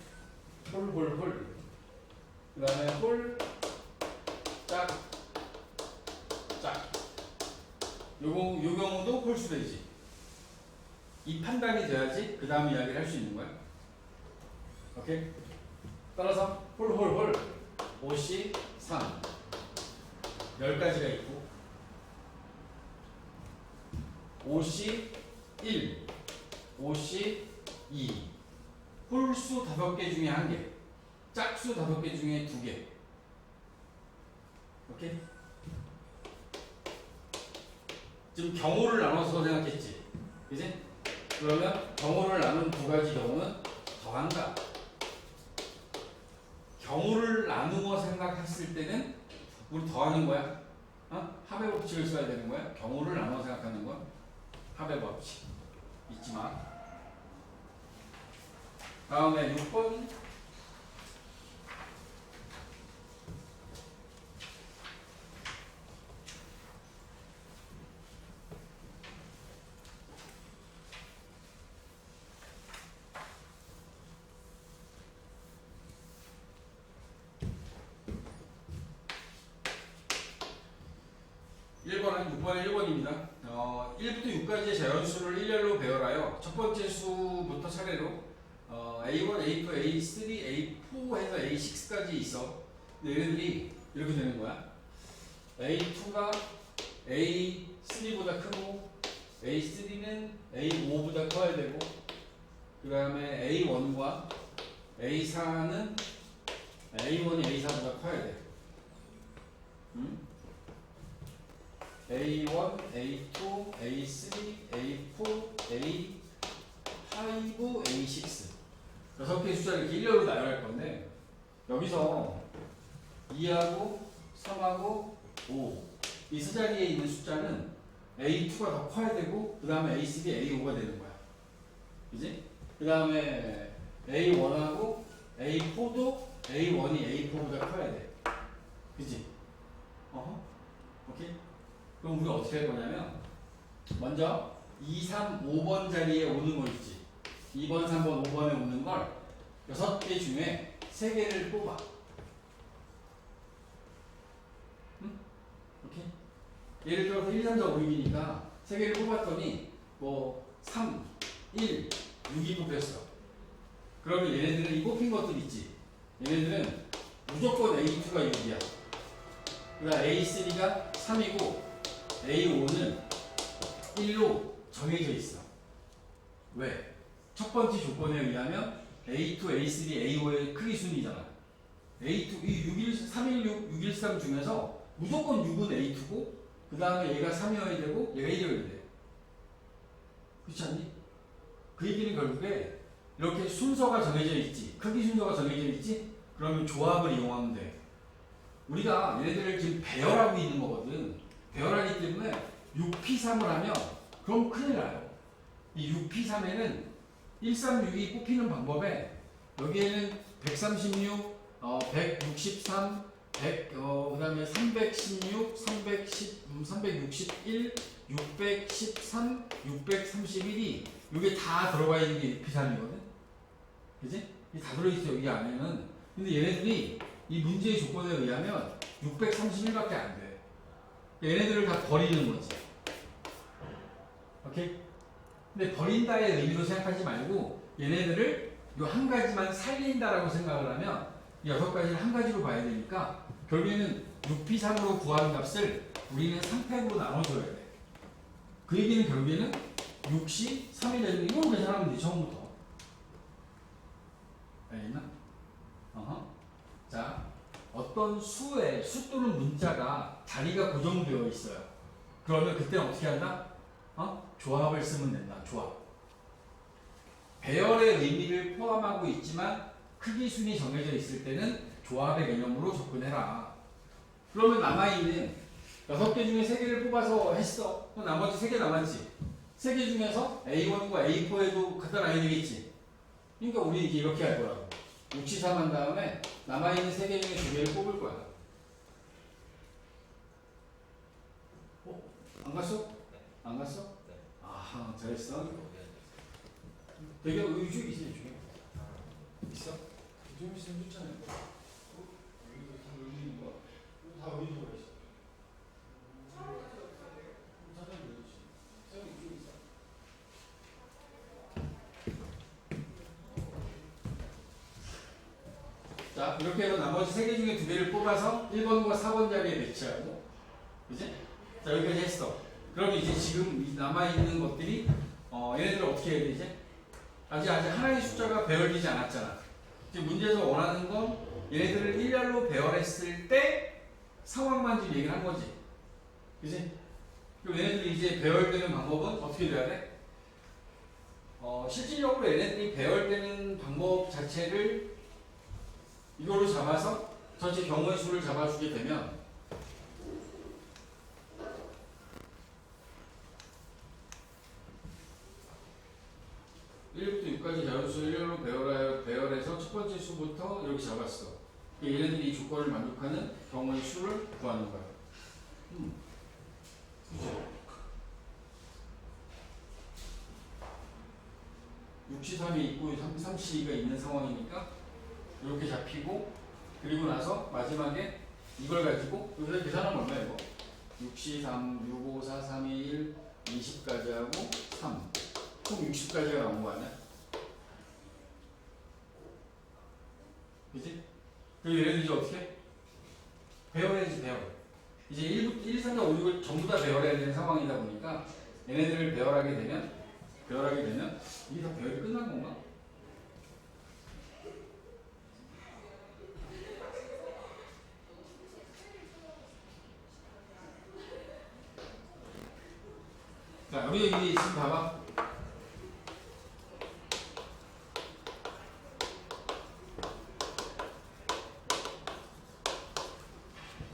홀. 그 다음에 홀, 짝. 요 경우도 홀수 되지. 이 판단이 돼야지 그 다음 이야기를 할 수 있는 거야. 오케이? 따라서 홀 5C 3 10가지가 있고 5C 1 5C 2 홀수 5개 중에 1개, 짝수 5개 중에 2개. 오케이? 지금 경우를 나눠서 생각했지, 그지? 그러면 경우를 나눈 2가지 경우는 더한다. 경우를 나누어 생각했을 때는 우리 더하는 거야. 합의 법칙을 써야 되는 거야. 경우를 나눠 생각하는 건 합의 법칙 잊지 마. 다음에 6번. 6번에 1번입니다. 1부터 6까지의 자연수를 일렬로 배열하여 첫 번째 수부터 차례로 A1, A2, A3, A4 해서 A6까지 있어. 근데 얘네들이 이렇게 되는 거야. A2가 A3보다 크고 A3는 A5보다 커야 되고 그 다음에 A1과 A4는 A1이 A4보다 커야 돼. A1, A2, A3, A4, A5, A6 6개의 숫자를 이렇게 일렬로 나열할 건데 여기서 2하고 3하고 5 이 세 자리에 있는 숫자는 A2가 더 커야 되고 그 다음에 A3, A5가 되는 거야. 그지? 그 다음에 A1하고 A4도 A1이 A4보다 커야 돼. 그지? 오케이? 그럼 우리가 어떻게 할 거냐면 먼저 2, 3, 5번 자리에 오는 거 있지. 2번, 3번, 5번에 오는 걸 6개 중에 3개를 뽑아. 오케이? 예를 들어서 1, 3, 4, 5, 6이니까 3개를 뽑았더니 뭐 3, 1, 6이 뽑혔어. 그러면 얘네들은 이 뽑힌 것들 있지. 얘네들은 무조건 A2가 6이야. 그다음 A3가 3이고 A5는 1로 정해져 있어. 왜? 첫 번째 조건에 의하면 A2, A3, A5의 크기 순이잖아. A2, 이 616, 316, 613 중에서 무조건 6은 A2고 그 다음에 얘가 3이어야 되고 얘가 1이어야 돼. 그렇지 않니? 그 얘기는 결국에 이렇게 순서가 정해져 있지. 크기 순서가 정해져 있지? 그러면 조합을 이용하면 돼. 우리가 얘네들을 지금 배열하고 있는 거거든. 배열하기 때문에 6P3을 하면 그럼 큰일 나요. 이 6P3에는 136이 뽑히는 방법에 여기에는 136, 163, 100, 그 다음에 316, 361, 613, 631이 이게 다 들어가 있는 게 6P3이거든. 그지? 이게 다 들어있어 여기 안에는. 근데 얘네들이 이 문제의 조건에 의하면 631밖에 안 돼. 얘네들을 다 버리는 거지. 오케이? 근데 버린다의 의미로 생각하지 말고 얘네들을 요 한 가지만 살린다라고 생각을 하면 이 6가지를 한 가지로 봐야 되니까 결국에는 6P3으로 구하는 값을 우리는 3팩으로 나눠줘야 돼. 그 얘기는 결국에는 6시 3이 되는 이건 계산하면 돼. 처음부터. 알겠나? 자, 어떤 수 또는 문자가 자리가 고정되어 있어요. 그러면 그때는 어떻게 한다? 조합을 쓰면 된다. 조합. 배열의 의미를 포함하고 있지만 크기 순이 정해져 있을 때는 조합의 개념으로 접근해라. 그러면 남아있는 6개 중에 3개를 뽑아서 했어. 그럼 나머지 3개 남았지. 3개 중에서 A1과 A4에도 갖다 놔야 되겠지. 그러니까 우리 이렇게 할 거라고. 6, 7, 3 한 다음에 남아있는 3개 중에 2개를 뽑을 거야. 안 갔어? 안 갔어? 네. 아하, 잘했어. 되게 이쪽에 있어, 이쪽에. 있어? 이쪽에 있으면 좋잖아요. 여기도 다 여기 있는 거야? 여기 다 어디 들어가 있어? 사장님 여기 있지. 사장님 이쪽에 있어. 자, 이렇게 해서 나머지 3개 중에 2개를 뽑아서 1번과 4번 자리에 배치하고, 그지? 자, 여기까지 했어. 그럼 이제 지금 이 남아있는 것들이, 얘네들을 어떻게 해야 되지? 아직 하나의 숫자가 배열되지 않았잖아. 지금 문제에서 원하는 건 얘네들을 일렬로 배열했을 때 상황만 지금 얘기를 한 거지. 그지? 그럼 얘네들이 이제 배열되는 방법은 어떻게 돼야 돼? 실질적으로 얘네들이 배열되는 방법 자체를 이걸로 잡아서 전체 경우의 수를 잡아주게 되면 1부터 6까지 자연수를 일렬로 배열해서 첫 번째 수부터 이렇게 잡았어. 얘네들이 이 조건을 만족하는 경우의 수를 구하는 거야. 그죠? 6C3이 있고 3C가 있는 상황이니까 이렇게 잡히고, 그리고 나서 마지막에 이걸 가지고 여기서 계산하면 얼마야 이거? 6C3, 6, 5, 4, 3, 2, 1, 20까지 하고 3. 총 60까지가 나온 거 아니야? 그치? 그리고 얘네들 이제 어떻게? 배열해야지, 배열. 이제 1, 3, 4, 5, 6을 전부 다 배열해야 되는 상황이다 보니까 얘네들을 배열하게 되면 이게 다 배열이 끝난 건가? 자, 여기 지금 봐봐.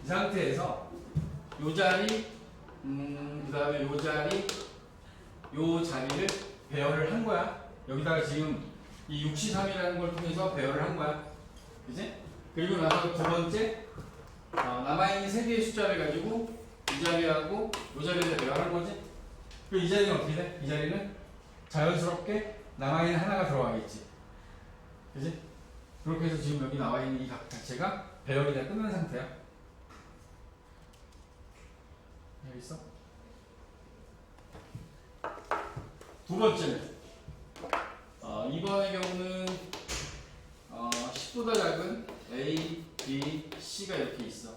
이 상태에서 요 자리, 그 다음에 요 자리, 요 자리를 배열을 한 거야. 여기다가 지금 이 63이라는 걸 통해서 배열을 한 거야. 그지? 그리고 나서 두 번째, 남아있는 3개의 숫자를 가지고 이 자리하고 요 자리에다 배열한 거지. 그리고 이 자리는 어떻게 돼? 이 자리는 자연스럽게 남아있는 하나가 들어가겠지. 그지? 그렇게 해서 지금 여기 나와있는 이 각 자체가 배열이 다 끝난 상태야. 여기 있어? 두 번째는, 이번의 경우는 10보다 작은 A, B, C가 이렇게 있어.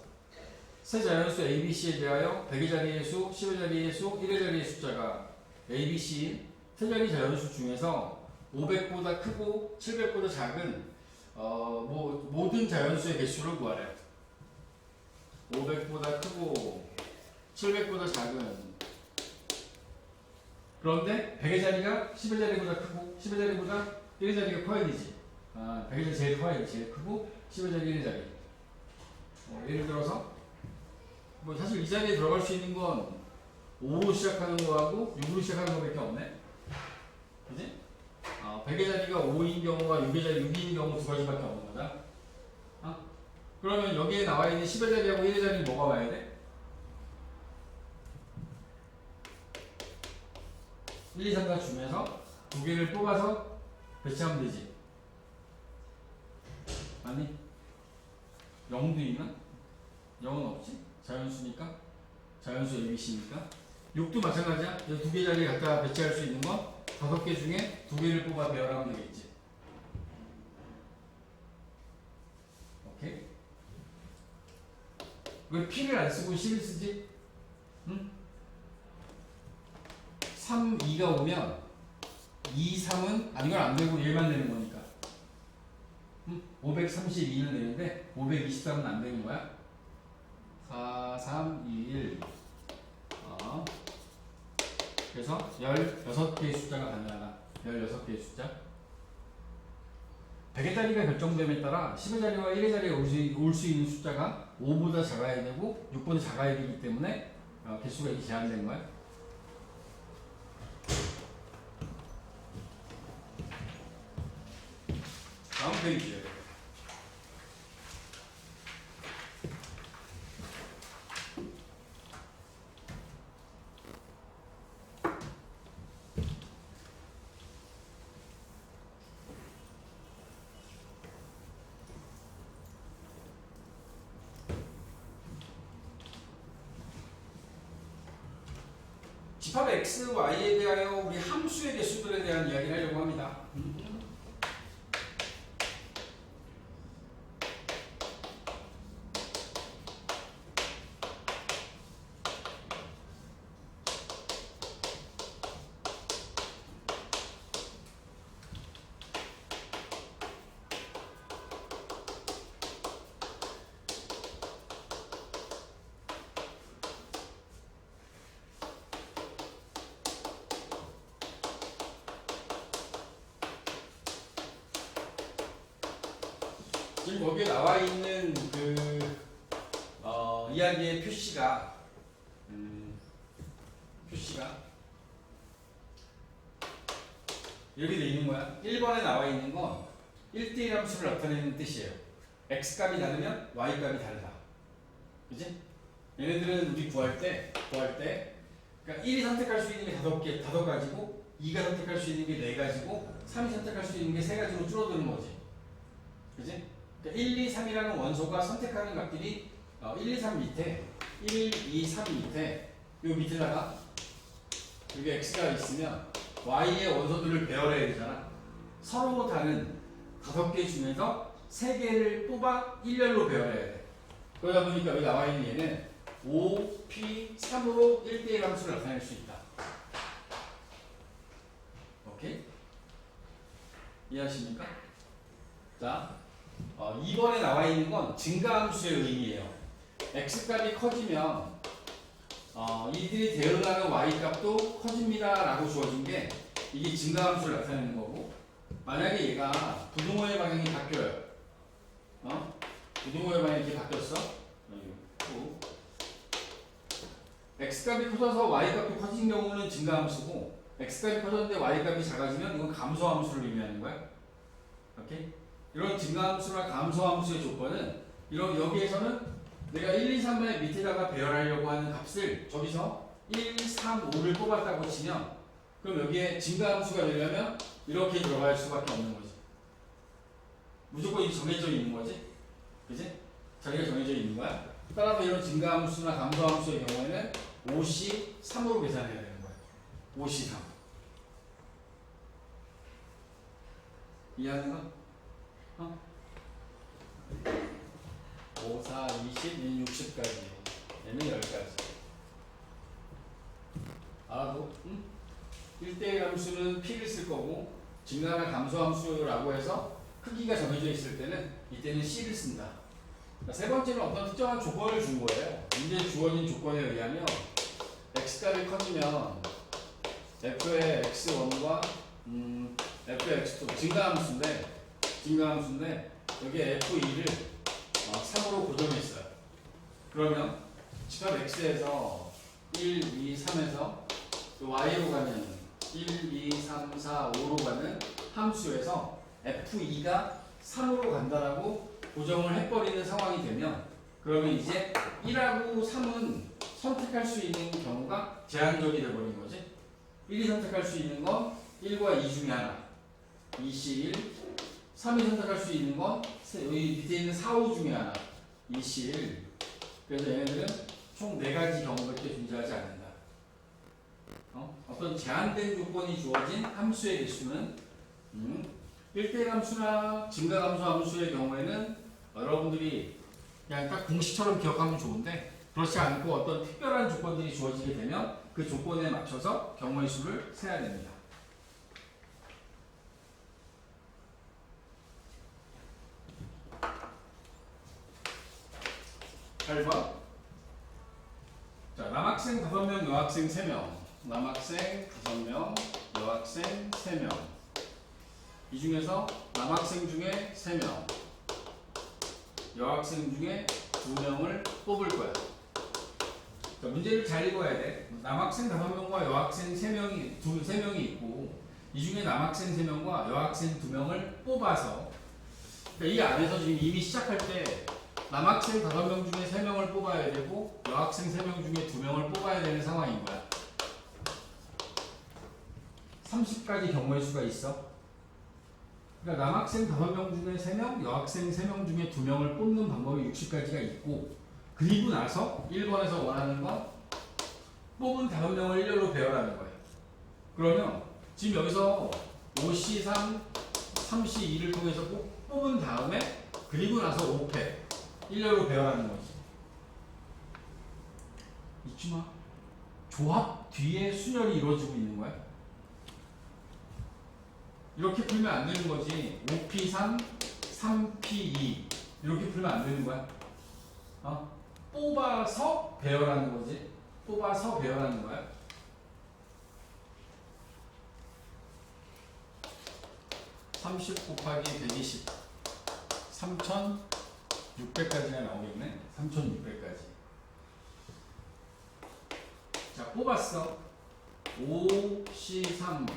세 자연수 A, B, C에 대하여 100의 자리의 수, 10의 자리의 수, 1의 자리의 숫자가 A, B, C인 세 자리 자연수 중에서 500보다 크고 700보다 작은 모든 자연수의 개수를 구하래. 500보다 크고 700보다 작은, 그런데 100의 자리가 10의 자리보다 크고 10의 자리보다 1의 자리가 커야 되지. 100의 자리 제일 커야 돼. 제일 크고 10의 자리 1의 자리. 예를 들어서 뭐 사실 이 자리에 들어갈 수 있는 건 5로 시작하는 거하고 6으로 시작하는 거밖에 없네. 그지? 100의 자리가 5인 경우와 6의 자리 6인 경우 두 가지밖에 없는 거다. 그러면 여기에 나와 있는 10의 자리하고 1의 자리는 뭐가 와야 돼? 1, 2, 3, 4 중에서 두 개를 뽑아서 배치하면 되지. 아니, 0도 있나? 0은 없지? 자연수니까? 자연수 ABC니까? 6도 마찬가지야. 두 개 자리에 갖다 배치할 수 있는 건 5개 중에 두 개를 뽑아 배열하면 되겠지. 오케이? 왜 P를 안 쓰고 C를 쓰지? 응? 3, 2가 오면 2, 3은 이건 안 되고 1만 되는 거니까. 532는 되는데 523은 안 되는 거야. 4, 3, 2, 1. 그래서 16개의 숫자가 가능하다. 16개의 숫자. 100의 자리가 결정됨에 따라 10의 자리와 1의 자리에 올 수 있는 숫자가 5보다 작아야 되고 6보다 작아야 되기 때문에 개수가 이렇게 제한된 거야. 다음 페이지에 집합 x, y에 대하여 우리 함수의 개수들에 대한 이야기를 하려고 합니다. 지금 거기에 나와 있는 이야기의 표시가 이렇게 돼 있는 거야. 1번에 나와 있는 건 1대1 함수를 나타내는 뜻이에요. x값이 다르면 y값이 다르다. 그지? 얘네들은 우리 구할 때 그러니까 1이 선택할 수 있는 게 5가지고 2가 선택할 수 있는 게 4가지고 3이 선택할 수 있는 게 3가지로 줄어드는 거지. 그지? 그러니까 1, 2, 3이라는 원소가 선택하는 값들이 1, 2, 3 밑에 1, 2, 3 밑에 요 밑에다가 여기 x가 있으면 y의 원소들을 배열해야 되잖아. 서로 다른 5개 중에서 3개를 뽑아 일렬로 배열해야 돼. 그러다 보니까 여기 나와 있는 얘는 5, P, 3으로 1대1 함수를 나타낼 수 있다. 오케이? 이해하십니까? 자, 2번에 나와 있는 건 증가함수의 의미예요. x값이 커지면 이들이 대응하는 y값도 커집니다 라고 주어진 게 이게 증가함수를 나타내는 거고, 만약에 얘가 부등호의 방향이 바뀌어요. 부등호의 방향이 이렇게 바뀌었어. x값이 커져서 y값이 커진 경우는 증가함수고, x값이 커졌는데 y값이 작아지면 이건 감소함수를 의미하는 거야. 오케이? 이런 증가함수나 감소함수의 조건은 여기에서는 내가 1, 2, 3의 밑에다가 배열하려고 하는 값을 저기서 1, 3, 5를 뽑았다고 치면, 그럼 여기에 증가함수가 되려면 이렇게 들어갈 수밖에 없는 거지. 무조건 이 정해져 있는 거지. 그지? 자리가 정해져 있는 거야. 따라서 이런 증가함수나 감소함수의 경우에는 5C 3으로 계산해야 되는 거야. 5C 3. 이해하는 거? 5, 4, 20, 1, 60까지. 얘는 10까지. 알아도? 응? 1대1 함수는 P를 쓸 거고, 증가나 감소함수라고 해서 크기가 정해져 있을 때는 이때는 C를 쓴다. 세 번째는 어떤 특정한 조건을 준 거예요. 이제 주어진 조건에 의하면 x값이 커지면 f의 x1과 f의 x2 증가함수인데 여기에 f2를 3으로 고정했어요. 그러면 집합 x에서 1, 2, 3에서 y로 가는 1, 2, 3, 4, 5로 가는 함수에서 f2가 3으로 간다라고 고정을 해버리는 상황이 되면, 그러면 이제 1하고 3은 선택할 수 있는 경우가 제한적이 돼버린 거지. 1이 선택할 수 있는 건 1과 2 중에 하나, 2C1. 3이 선택할 수 있는 건 여기 밑에 있는 4, 5 중에 하나, 2C1. 그래서 얘네들은 총 4가지 경우밖에 존재하지 않는다. 어떤 제한된 조건이 주어진 함수의 개수는 1대1 함수나 증가함수 함수의 경우에는 여러분들이 그냥 딱 공식처럼 기억하면 좋은데, 그렇지 않고 어떤 특별한 조건들이 주어지게 되면 그 조건에 맞춰서 경우의 수를 세야 됩니다. 8번. 자, 남학생 5명, 여학생 3명. 남학생 5명, 여학생 3명. 이 중에서 남학생 중에 3명, 여학생 중에 2명을 뽑을 거야. 자, 문제를 잘 읽어야 돼. 남학생 5명과 여학생 3명이 있고, 이 중에 남학생 3명과 여학생 2명을 뽑아서, 그러니까 이 안에서 지금 이미 시작할 때 남학생 5명 중에 3명을 뽑아야 되고, 여학생 3명 중에 2명을 뽑아야 되는 상황인 거야. 30가지 경우의 수가 있어. 그러니까 남학생 5명 중에 3명, 여학생 3명 중에 2명을 뽑는 방법이 60가지가 있고, 그리고 나서 1번에서 원하는 건 뽑은 5명을 일렬로 배열하는 거예요. 그러면 지금 여기서 5C3, 3C2를 통해서 뽑은 다음에 그리고 나서 5패 일렬로 배열하는 거지. 잊지 마. 조합 뒤에 순열이 이루어지고 있는 거야. 이렇게 풀면 안 되는 거지. 5P3, 3P2 이렇게 풀면 안 되는 거야. 뽑아서 배열하는 거지. 뽑아서 배열하는 거야. 30 곱하기 120 3600까지가 나오겠네. 3600까지. 자, 뽑았어. 5C3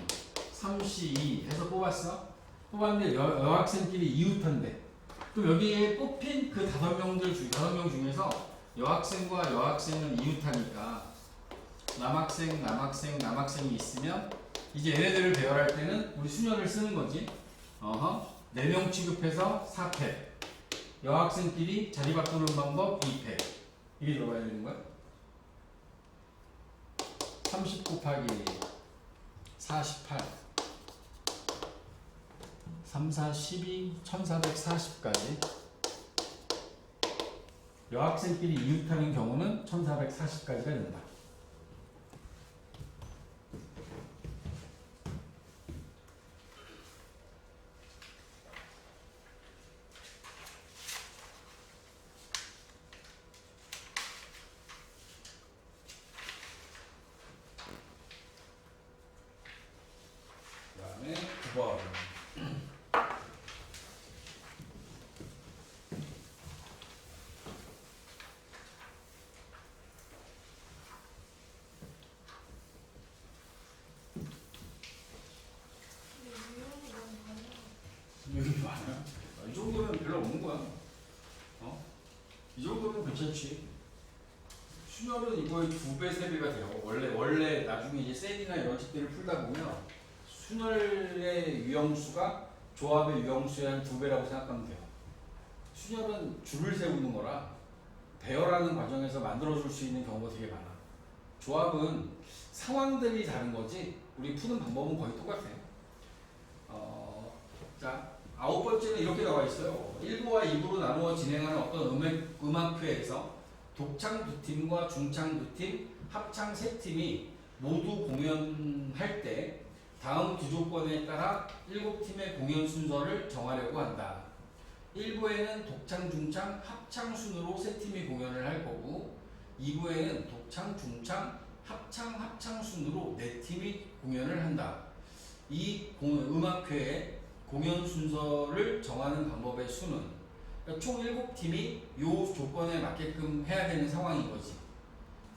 3C2 해서 뽑았어. 뽑았는데 여학생끼리 이웃한데, 그럼 여기에 뽑힌 그 5명 중에서 여학생과 여학생은 이웃하니까 남학생이 있으면 이제 얘네들을 배열할 때는 우리 순열을 쓰는 거지. 4명 취급해서 4패, 여학생끼리 자리 바꾸는 방법 2패, 이게 들어가야 되는 거야. 30 곱하기 48 3, 4, 12, 1440까지. 여학생끼리 이웃하는 경우는 1440까지가 된다. 그 다음에 9번. 여기 많아요. 이 정도면 별로 없는 거야. 이 정도면 괜찮지. 순열은 이거의 2배, 3배가 돼요. 원래 나중에 이제 셀이나 이런 책들을 풀다 보면 순열의 유형수가 조합의 유형수의 한 2배라고 생각하면 돼요. 순열은 줄을 세우는 거라 배열하는 과정에서 만들어줄 수 있는 경우가 되게 많아. 조합은 상황들이 다른 거지 우리 푸는 방법은 거의 똑같아요. 자, 9번째는 이렇게 나와 있어요. 1부와 2부로 나누어 진행하는 어떤 음악회에서 독창 2팀과 중창 2팀, 합창 3팀이 모두 공연할 때 다음 두 조건에 따라 7팀의 공연 순서를 정하려고 한다. 1부에는 독창, 중창, 합창 순으로 3팀이 공연을 할 거고, 2부에는 독창, 중창, 합창 순으로 4팀이 공연을 한다. 이 음악회의 공연 순서를 정하는 방법의 수는, 그러니까 총 7팀이 이 조건에 맞게끔 해야 되는 상황인 거지.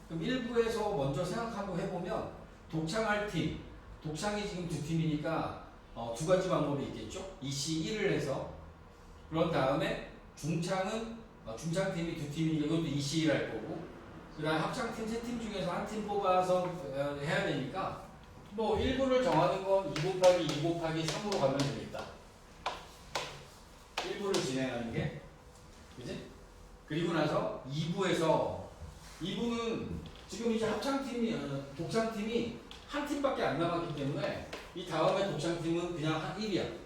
그럼 1부에서 먼저 생각하고 해보면 독창할 팀, 독창이 지금 2팀이니까 2가지 방법이 있겠죠. 2C1을 해서, 그런 다음에 중창은 중창팀이 2팀이니까 이것도 2C1 할 거고, 그 다음에 합창팀 3팀 중에서 한 팀 뽑아서 해야 되니까 1부를 정하는 건 2 곱하기 2 곱하기 3으로 가면 되겠다. 1부를 진행하는 게, 그지? 그리고 나서 2부는 지금 이제 독창팀이 한 팀밖에 안 남았기 때문에 이 다음에 독창팀은 그냥 한 1이야.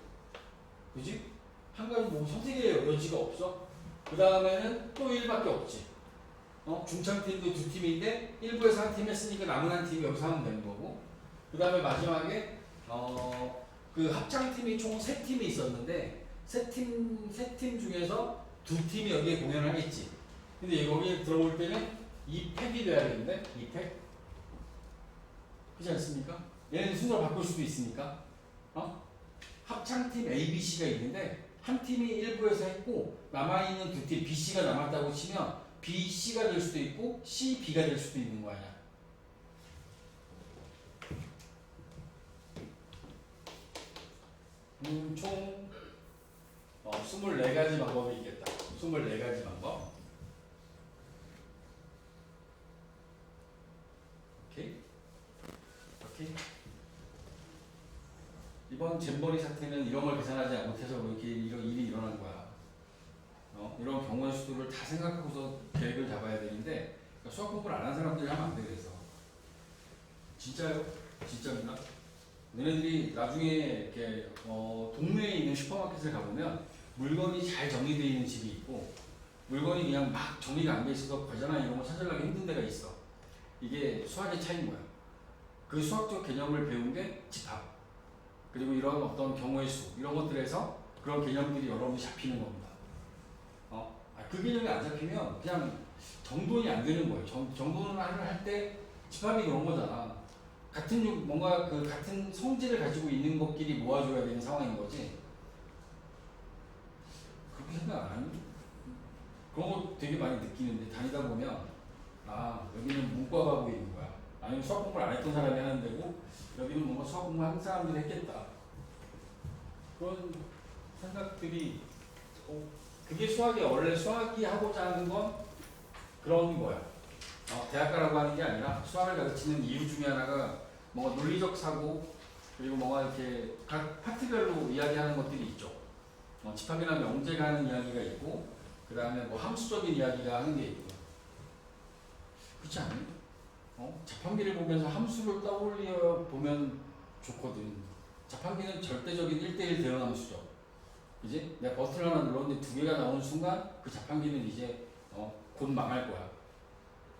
그지? 한 가지 선택의 여지가 없어. 그 다음에는 또 1밖에 없지. 중창팀도 2팀인데 1부에서 한 팀 했으니까 남은 한 팀이 여기서 하면 되는 거고, 그 다음에 마지막에 그 합창팀이 총 3팀이 있었는데 3팀 중에서 2팀이 여기에 공연을 하겠지. 근데 여기에 들어올 때는 2팩이 돼야겠는데? 2팩? 그렇지 않습니까? 얘는 순서를 바꿀 수도 있으니까. 합창팀 A, B, C가 있는데 한 팀이 1부에서 했고 남아있는 두 팀 B, C가 남았다고 치면 B, C가 될 수도 있고 C, B가 될 수도 있는 거 아니야. 총 24가지 방법이 있겠다. 24가지 방법. 오케이? 오케이? 이번 잼버리 사태는 이런 걸 계산하지 못해서 이렇게 이런 일이 일어난 거야. 이런 경우의 수들을 다 생각하고서 계획을 잡아야 되는데 그러니까 수학 공부를 안 한 사람들이 하면 안 돼. 그래서 진짜요? 진짜입니다. 너네들이 나중에 이렇게 동네에 있는 슈퍼마켓을 가보면 물건이 잘 정리되어 있는 집이 있고 물건이 그냥 막 정리가 안 돼 있어서 과자나 이런 거 찾으려고 힘든 데가 있어. 이게 수학의 차이인 거야. 그 수학적 개념을 배운 게 집합 그리고 이런 어떤 경우의 수 이런 것들에서 그런 개념들이 여러분이 잡히는 겁니다. 그 개념이 안 잡히면 그냥 정돈이 안 되는 거예요. 정돈을 할 때 집합이 그런 거잖아. 뭔가 그 같은 성질을 가지고 있는 것끼리 모아줘야 되는 상황인 거지. 그렇게 생각 안 하니? 그런 거 되게 많이 느끼는데 다니다 보면 여기는 문과가 하고 있는 거야. 아니면 수학 공부를 안 했던 사람이 하는 데고 여기는 뭔가 수학 공부 하는 사람들이 했겠다. 그런 생각들이 그게 원래 수학이 하고자 하는 건 그런 거야. 대학 가라고 하는 게 아니라 수학을 가르치는 이유 중에 하나가 뭔가 논리적 사고 그리고 뭔가 이렇게 각 파트별로 이야기하는 것들이 있죠. 집합이나 명제가 하는 이야기가 있고 그 다음에 뭐 함수적인 이야기가 하는 게 있고 그렇지 않니? 자판기를 보면서 함수를 떠올려 보면 좋거든. 자판기는 절대적인 1대1 대응 함수죠. 이제 내가 버튼을 하나 눌렀는데 두 개가 나오는 순간 그 자판기는 이제 곧 망할 거야.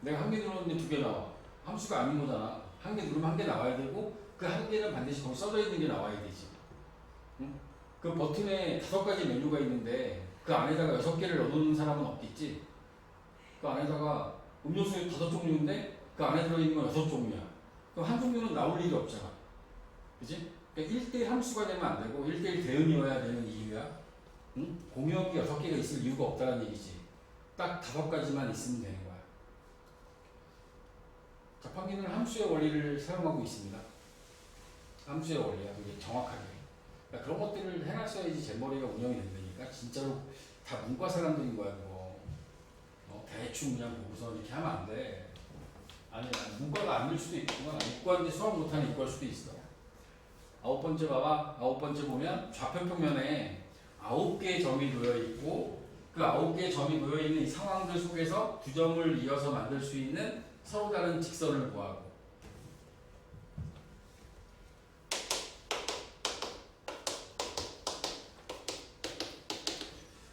내가 한 개 눌렀는데 두 개 나와. 함수가 아닌 거잖아. 한 개 누르면 한 개 나와야 되고 그 한 개는 반드시 거기 써져 있는 게 나와야 되지. 응? 그 버튼에 5가지 메뉴가 있는데 그 안에다가 6개를 넣어놓는 사람은 없겠지. 그 안에다가 음료수 5종류인데 그 안에 들어있는 건 6종류야. 그럼 한 종류는 나올 일이 없잖아. 그지? 그러니까 1대1 함수가 되면 안 되고 1대1 대응이어야 되는 이유야. 응? 공역이 6개가 있을 이유가 없다는 얘기지. 딱 5가지만 있으면 되는 거야. 자판기는 함수의 원리를 사용하고 있습니다. 함수의 원리야. 그게 정확하게. 그러니까 그런 것들을 해놨어야지 잼버리가 운영이 된다니까. 진짜로 다 문과 사람들인 거야 그거. 대충 그냥 보고서 이렇게 하면 안 돼. 아니 문과가 안 될 수도 있구나. 이과인데 수학 못하는 이과일 수도 있어. 9번째 봐봐. 9번째 보면 좌표평면에 9개의 점이 놓여 있고 그 9개의 점이 놓여 있는 이 상황들 속에서 두 점을 이어서 만들 수 있는 서로 다른 직선을 구하고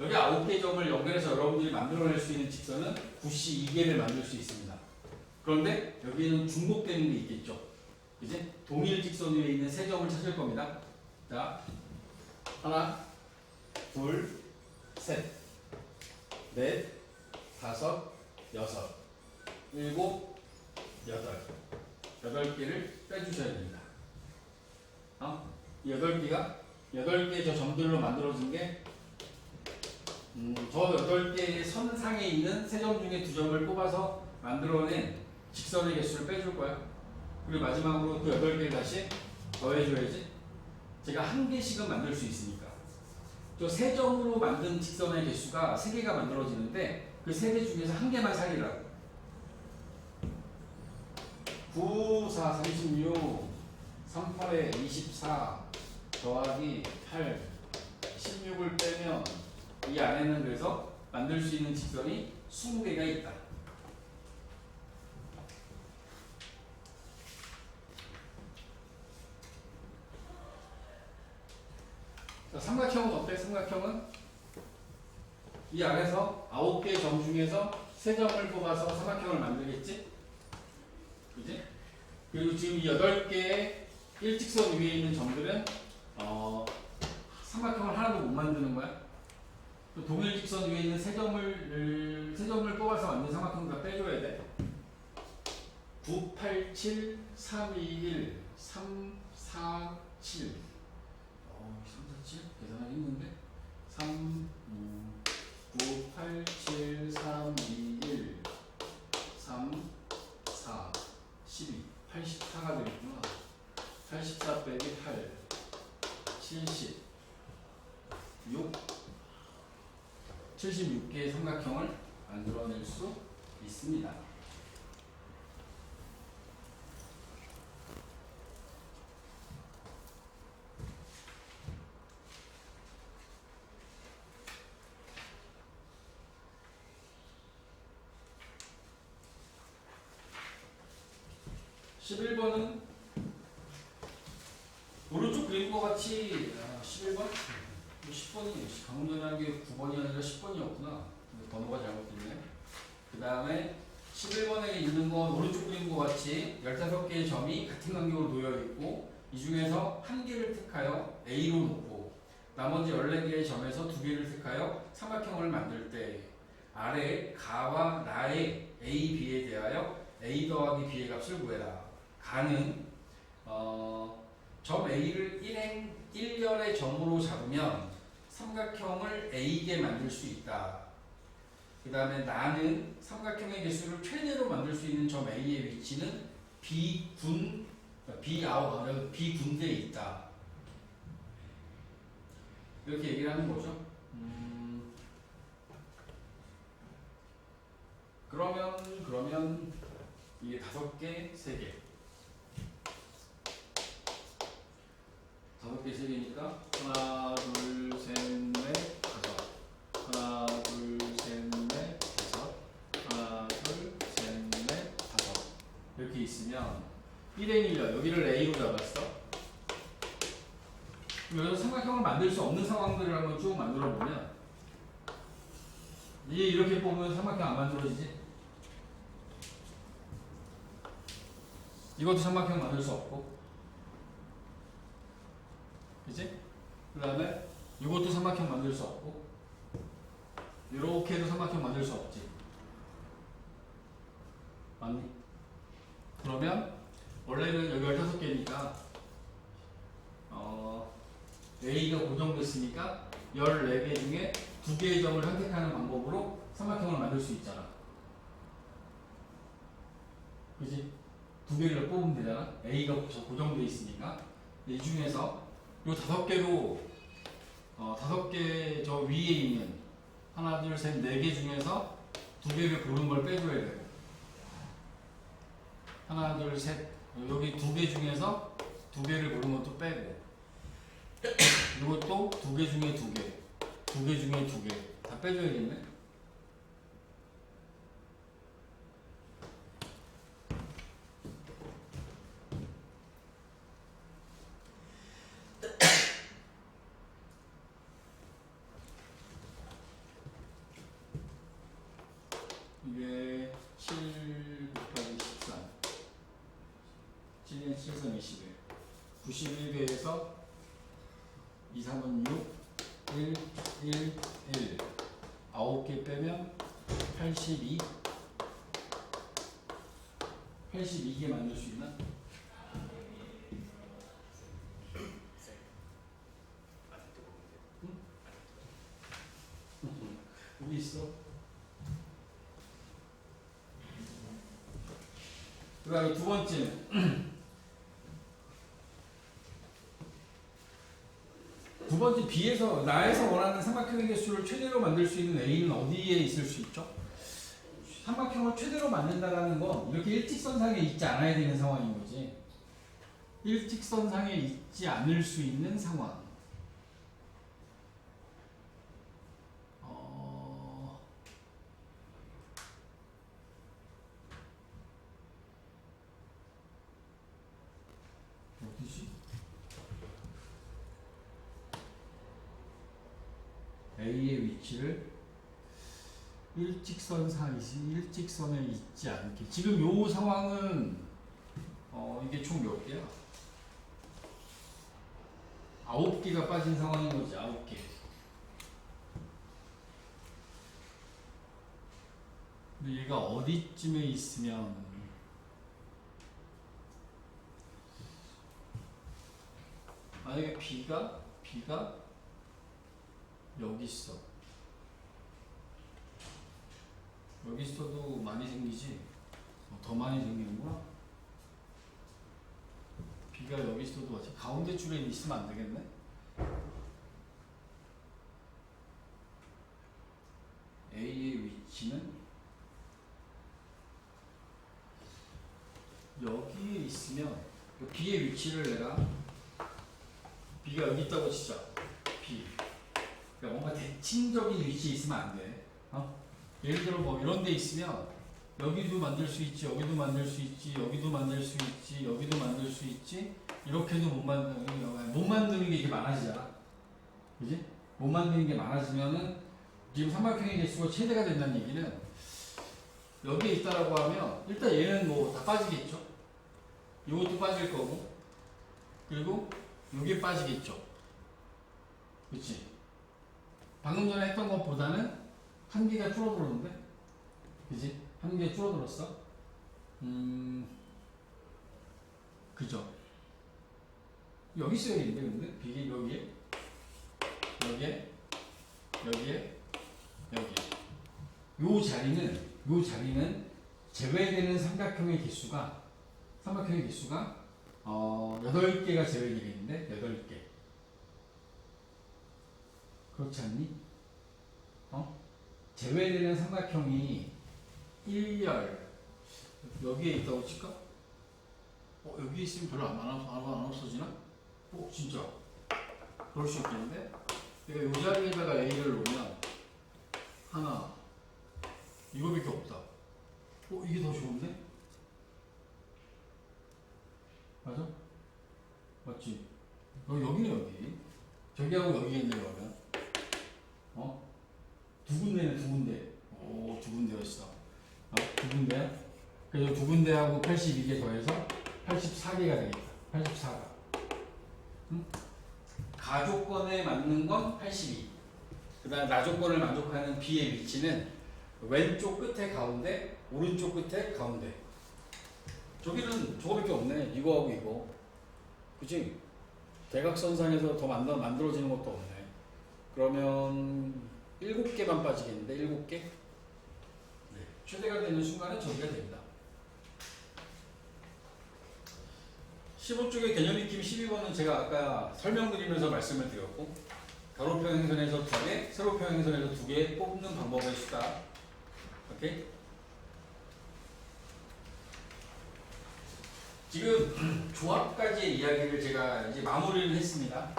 여기 9개의 점을 연결해서 여러분들이 만들어낼 수 있는 직선은 굿이 2개를 만들 수 있습니다. 그런데 여기는 중복되는 게 있겠죠. 이제 동일 직선 위에 있는 세 점을 찾을 겁니다. 자, 하나, 둘, 셋, 넷, 다섯, 여섯, 일곱, 여덟. 8개를 빼주셔야 됩니다. 8개의 저 점들로 만들어진 게 저 8개의 선상에 있는 세 점 중에 2점을 뽑아서 만들어낸 직선의 개수를 빼줄 거야. 그리고 마지막으로 그 8개를 다시 더해줘야지. 제가 1개씩은 만들 수 있으니까. 저 세 점으로 만든 직선의 개수가 3개가 만들어지는데 그 3개 중에서 1개만 살리라고. 9, 4, 36, 38에 24 더하기 8, 16을 빼면 이 안에는 그래서 만들 수 있는 직선이 20개가 있다. 자, 삼각형은 어때? 삼각형은 이 안에서 9개의 점 중에서 3점을 뽑아서 삼각형을 만들겠지? 그지? 그리고 지금 이 8개의 일직선 위에 있는 점들은 삼각형을 하나도 못 만드는 거야. 동일 직선 위에 있는 세 점을 뽑아서 만든 삼각형 다 빼줘야 돼. 9, 8, 7, 3, 2, 1, 3, 4, 7. 3, 4, 그치? 계산하기 힘든데? 3, 9, 8, 7, 3, 2, 1, 3, 4, 12, 84가 되겠구나. 84 빼기 8, 70, 6, 76개의 삼각형을 만들어낼 수 있습니다. (11번은) 오른쪽 그린 것 같이 11번? 10번이 방금 전에 9번이 아니라 10번이었구나. 번호가 잘못됐네. 그 다음에 11번에 있는 건 오른쪽 그린 것 같이 15개의 점이 같은 간격으로 놓여 있고 이 중에서 한 개를 택하여 A로 놓고 나머지 14개의 점에서 2개를 택하여 삼각형을 만들 때 아래 가와 나의 A, B에 대하여 A 더하기 B의 값을 구해라. 가는 점 A를 1열의 점으로 잡으면 삼각형을 A게 만들 수 있다. 그 다음에 나는 삼각형의 개수를 최대로 만들 수 있는 점 A의 위치는 B군데에 있다. 이렇게 얘기를 하는 거죠. 그러면 이게 5개, 3개. 5개, 3개니까 하나, 둘, 셋, 넷, 다섯. 하나, 둘, 셋, 넷, 다섯. 하나, 둘, 셋, 넷, 다섯. 이렇게 있으면 1행 1열 여기를 A로 잡았어. 여기서 삼각형을 만들 수 없는 상황들을 한번 쭉 만들어 보면 이렇게 보면 삼각형 안 만들어지지? 이것도 삼각형 만들 수 없고, 그치? 그 다음에 이것도 삼각형 만들 수 없고, 이렇게 해도 삼각형 만들 수 없지. 맞니? 그러면 원래는 여기 15개니까 A가 고정됐으니까 14개 중에 2개의 점을 선택하는 방법으로 삼각형을 만들 수 있잖아. 그치? 2개를 뽑으면 되잖아. A가 고정되어 있으니까. 이 중에서 이 5개로 5개 저 위에 있는 하나, 둘, 셋, 4개 중에서 2개를 고른 걸 빼줘야 돼요. 하나, 둘, 셋. 여기 2개 중에서 2개를 고른 것도 빼고, 이것도 2개 중에 2개, 2개 중에 2개 다 빼줘야겠네. 이게 7 곱하기 13 7에 7, 3, 21 91개에서 2, 3은 6 1, 1, 1 9개 빼면 82 82개 만들 수 있나? 여기 있어. 그 다음에 두 번째는 두 번째 B에서 나에서 원하는 삼각형의 개수를 최대로 만들 수 있는 A는 어디에 있을 수 있죠? 삼각형을 최대로 만든다는 건 이렇게 일직선상에 있지 않아야 되는 상황인 거지. 일직선상에 있지 않을 수 있는 상황. 어디지? A의 위치를 일직선에 있지 않게. 지금 요 상황은 이게 총 몇 개야? 9개가 빠진 상황인 거지. 9개. 근데 얘가 어디쯤에 있으면 만약에 B가 여기 있어. 여기 있어도 많이 생기지? 더 많이 생기는구나. B가 여기 있어도 어차피 가운데 줄에 있으면 안 되겠네? A의 위치는 여기에 있으면 B의 위치를 내가 B가 여기 있다고 치자. B. 그러니까 뭔가 대칭적인 위치에 있으면 안 돼. 예를 들어 뭐 이런 데 있으면 여기도 만들 수 있지, 여기도 만들 수 있지, 여기도 만들 수 있지, 여기도 만들 수 있지. 이렇게도 못 만드는 게 이렇게 많아지잖아. 그지? 못 만드는 게 많아지면은 지금 삼각형의 개수가 최대가 된다는 얘기는 여기에 있다라고 하면 일단 얘는 뭐 다 빠지겠죠. 이것도 빠질 거고, 그리고 요게 빠지겠죠. 그치? 방금 전에 했던 것보다는 한 개가 줄어들었는데? 그치? 한 개 줄어들었어? 그죠? 여기 있어야겠는데, 근데? 비계 여기에? 여기에? 여기에? 여기에. 요 자리는 제외되는 삼각형의 개수가 8개가 제외되겠는데? 8개. 그렇지 않니? 제외되는 삼각형이 1열 여기에 있다고 칠까? 여기 있으면 별로 안 없어지나? 진짜 그럴 수 있겠는데? 그러니까 이 자리에다가 A를 놓으면 하나 이거밖에 없다. 이게 더 좋은데? 맞아? 맞지? 여기네 여기. 저기하고 여기겠네 그러면. 두 군데네 두 군데. 두 군데였어. 두 군데. 그래서 두 군데하고 82개 더해서 84개가 되겠다. 84가. 응? 가조건에 맞는 건 82. 그 다음에 나조건을 만족하는 B의 위치는 왼쪽 끝에 가운데, 오른쪽 끝에 가운데. 저기는 저거밖에 없네. 이거하고 이거. 그치? 대각선상에서 더 만들어지는 것도 없네. 그러면 7개만 빠지겠는데? 7개? 네. 최대가 되는 순간에 저기가 됩니다. 15쪽의 개념익힘 12번은 제가 아까 설명드리면서 말씀을 드렸고, 가로표 행선에서 2개, 세로표 행선에서 2개 뽑는 방법의 수다. 오케이? 지금 조합까지의 이야기를 제가 이제 마무리를 했습니다.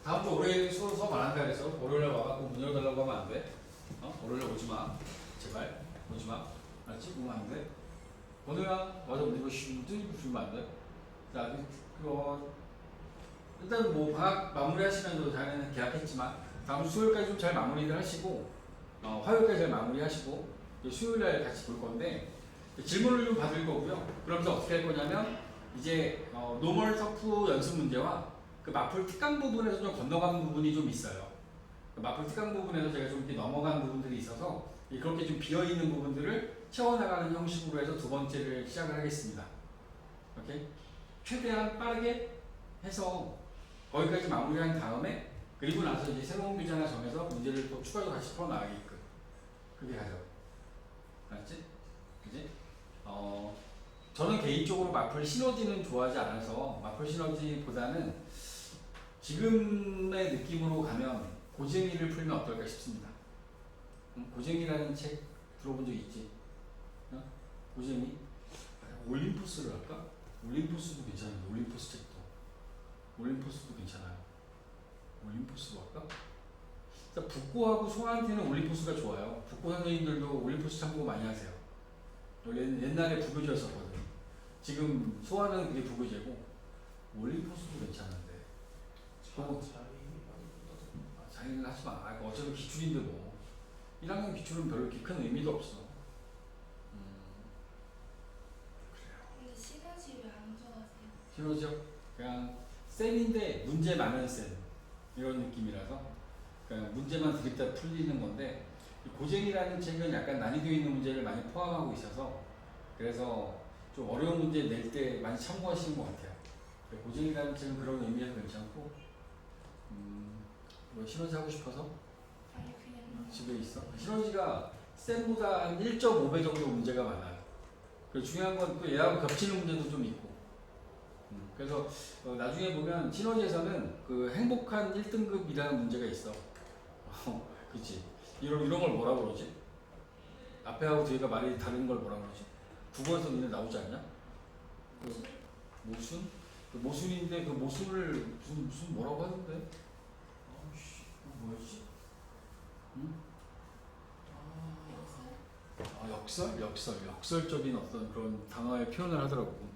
다음 주 월요일 수업 안 한다 그래서 월요일에 와갖고 문 열어달라고 하면 안 돼. 월요일에 오지 마. 제발 오지 마. 알았지? 오면 안 돼. 오늘아 와서 우리 이거 주면 안 돼. 자, 일단 뭐 방학 마무리하시면서 자네는 계약했지만 다음 주 수요일까지 좀 잘 마무리를 하시고 화요일까지 잘 마무리하시고 수요일날 같이 볼 건데 질문을 좀 받을 거고요. 그러면서 어떻게 할 거냐면 이제 노멀 터프 연습 문제와 그 마플 특강 부분에서 좀 건너간 부분이 좀 있어요. 그 마플 특강 부분에서 제가 좀 이렇게 넘어간 부분들이 있어서 그렇게 좀 비어있는 부분들을 채워나가는 형식으로 해서 두 번째를 시작을 하겠습니다. 오케이? 최대한 빠르게 해서 거기까지 마무리한 다음에 그리고 나서 이제 새로운 교재 하나 정해서 문제를 또 추가로 같이 풀어나가게끔 그게 가죠. 알았지? 그지? 저는 개인적으로 마플 시너지는 좋아하지 않아서 마플 시너지보다는 지금의 느낌으로 가면 고쟁이를 풀면 어떨까 싶습니다. 고쟁이라는 책 들어본 적 있지? 고쟁이? 올림푸스를 할까? 올림푸스도 괜찮은데 올림푸스 책도 올림푸스도 괜찮아요. 올림푸스로 할까? 북고하고 소아한테는 올림푸스가 좋아요. 북고 선생님들도 올림푸스 참고 많이 하세요. 옛날에 부교재였었거든. 지금 소아는 그게 부교재고 올림푸스도 괜찮은데. 자기는 하지 마. 어차피 기출인데 뭐. 1학년 기출은 별로 이렇게 큰 의미도 없어. 근데 시너지 왜 안 좋아하세요? 시너지요? 그냥 쌤인데 문제 많은 쌤 이런 느낌이라서 그냥 문제만 드립다 풀리는 건데 고쟁이라는 책은 약간 난이도 있는 문제를 많이 포함하고 있어서 그래서 좀 어려운 문제 낼 때 많이 참고하시는 것 같아요. 고쟁이라는 책은 그런 의미에서 괜찮고 뭐 신원지 하고 싶어서 아니 그냥 집에 있어? 신원지가 쌤보다 한 1.5배 정도 문제가 많아요. 그리고 중요한 건 또 얘하고 겹치는 문제도 좀 있고. 그래서 나중에 보면 신원지에서는 그 행복한 1등급이라는 문제가 있어. 그치? 이런 걸 뭐라 그러지? 앞에하고 뒤에가 말이 다른 걸 뭐라 그러지? 국어에서 니네 나오지 않냐? 그 모순? 그 모순인데 그 모순을 무슨 뭐라고 하는데? 아씨, 뭐였지? 응? 역사 역설적인 어떤 그런 단어의 표현을 하더라고.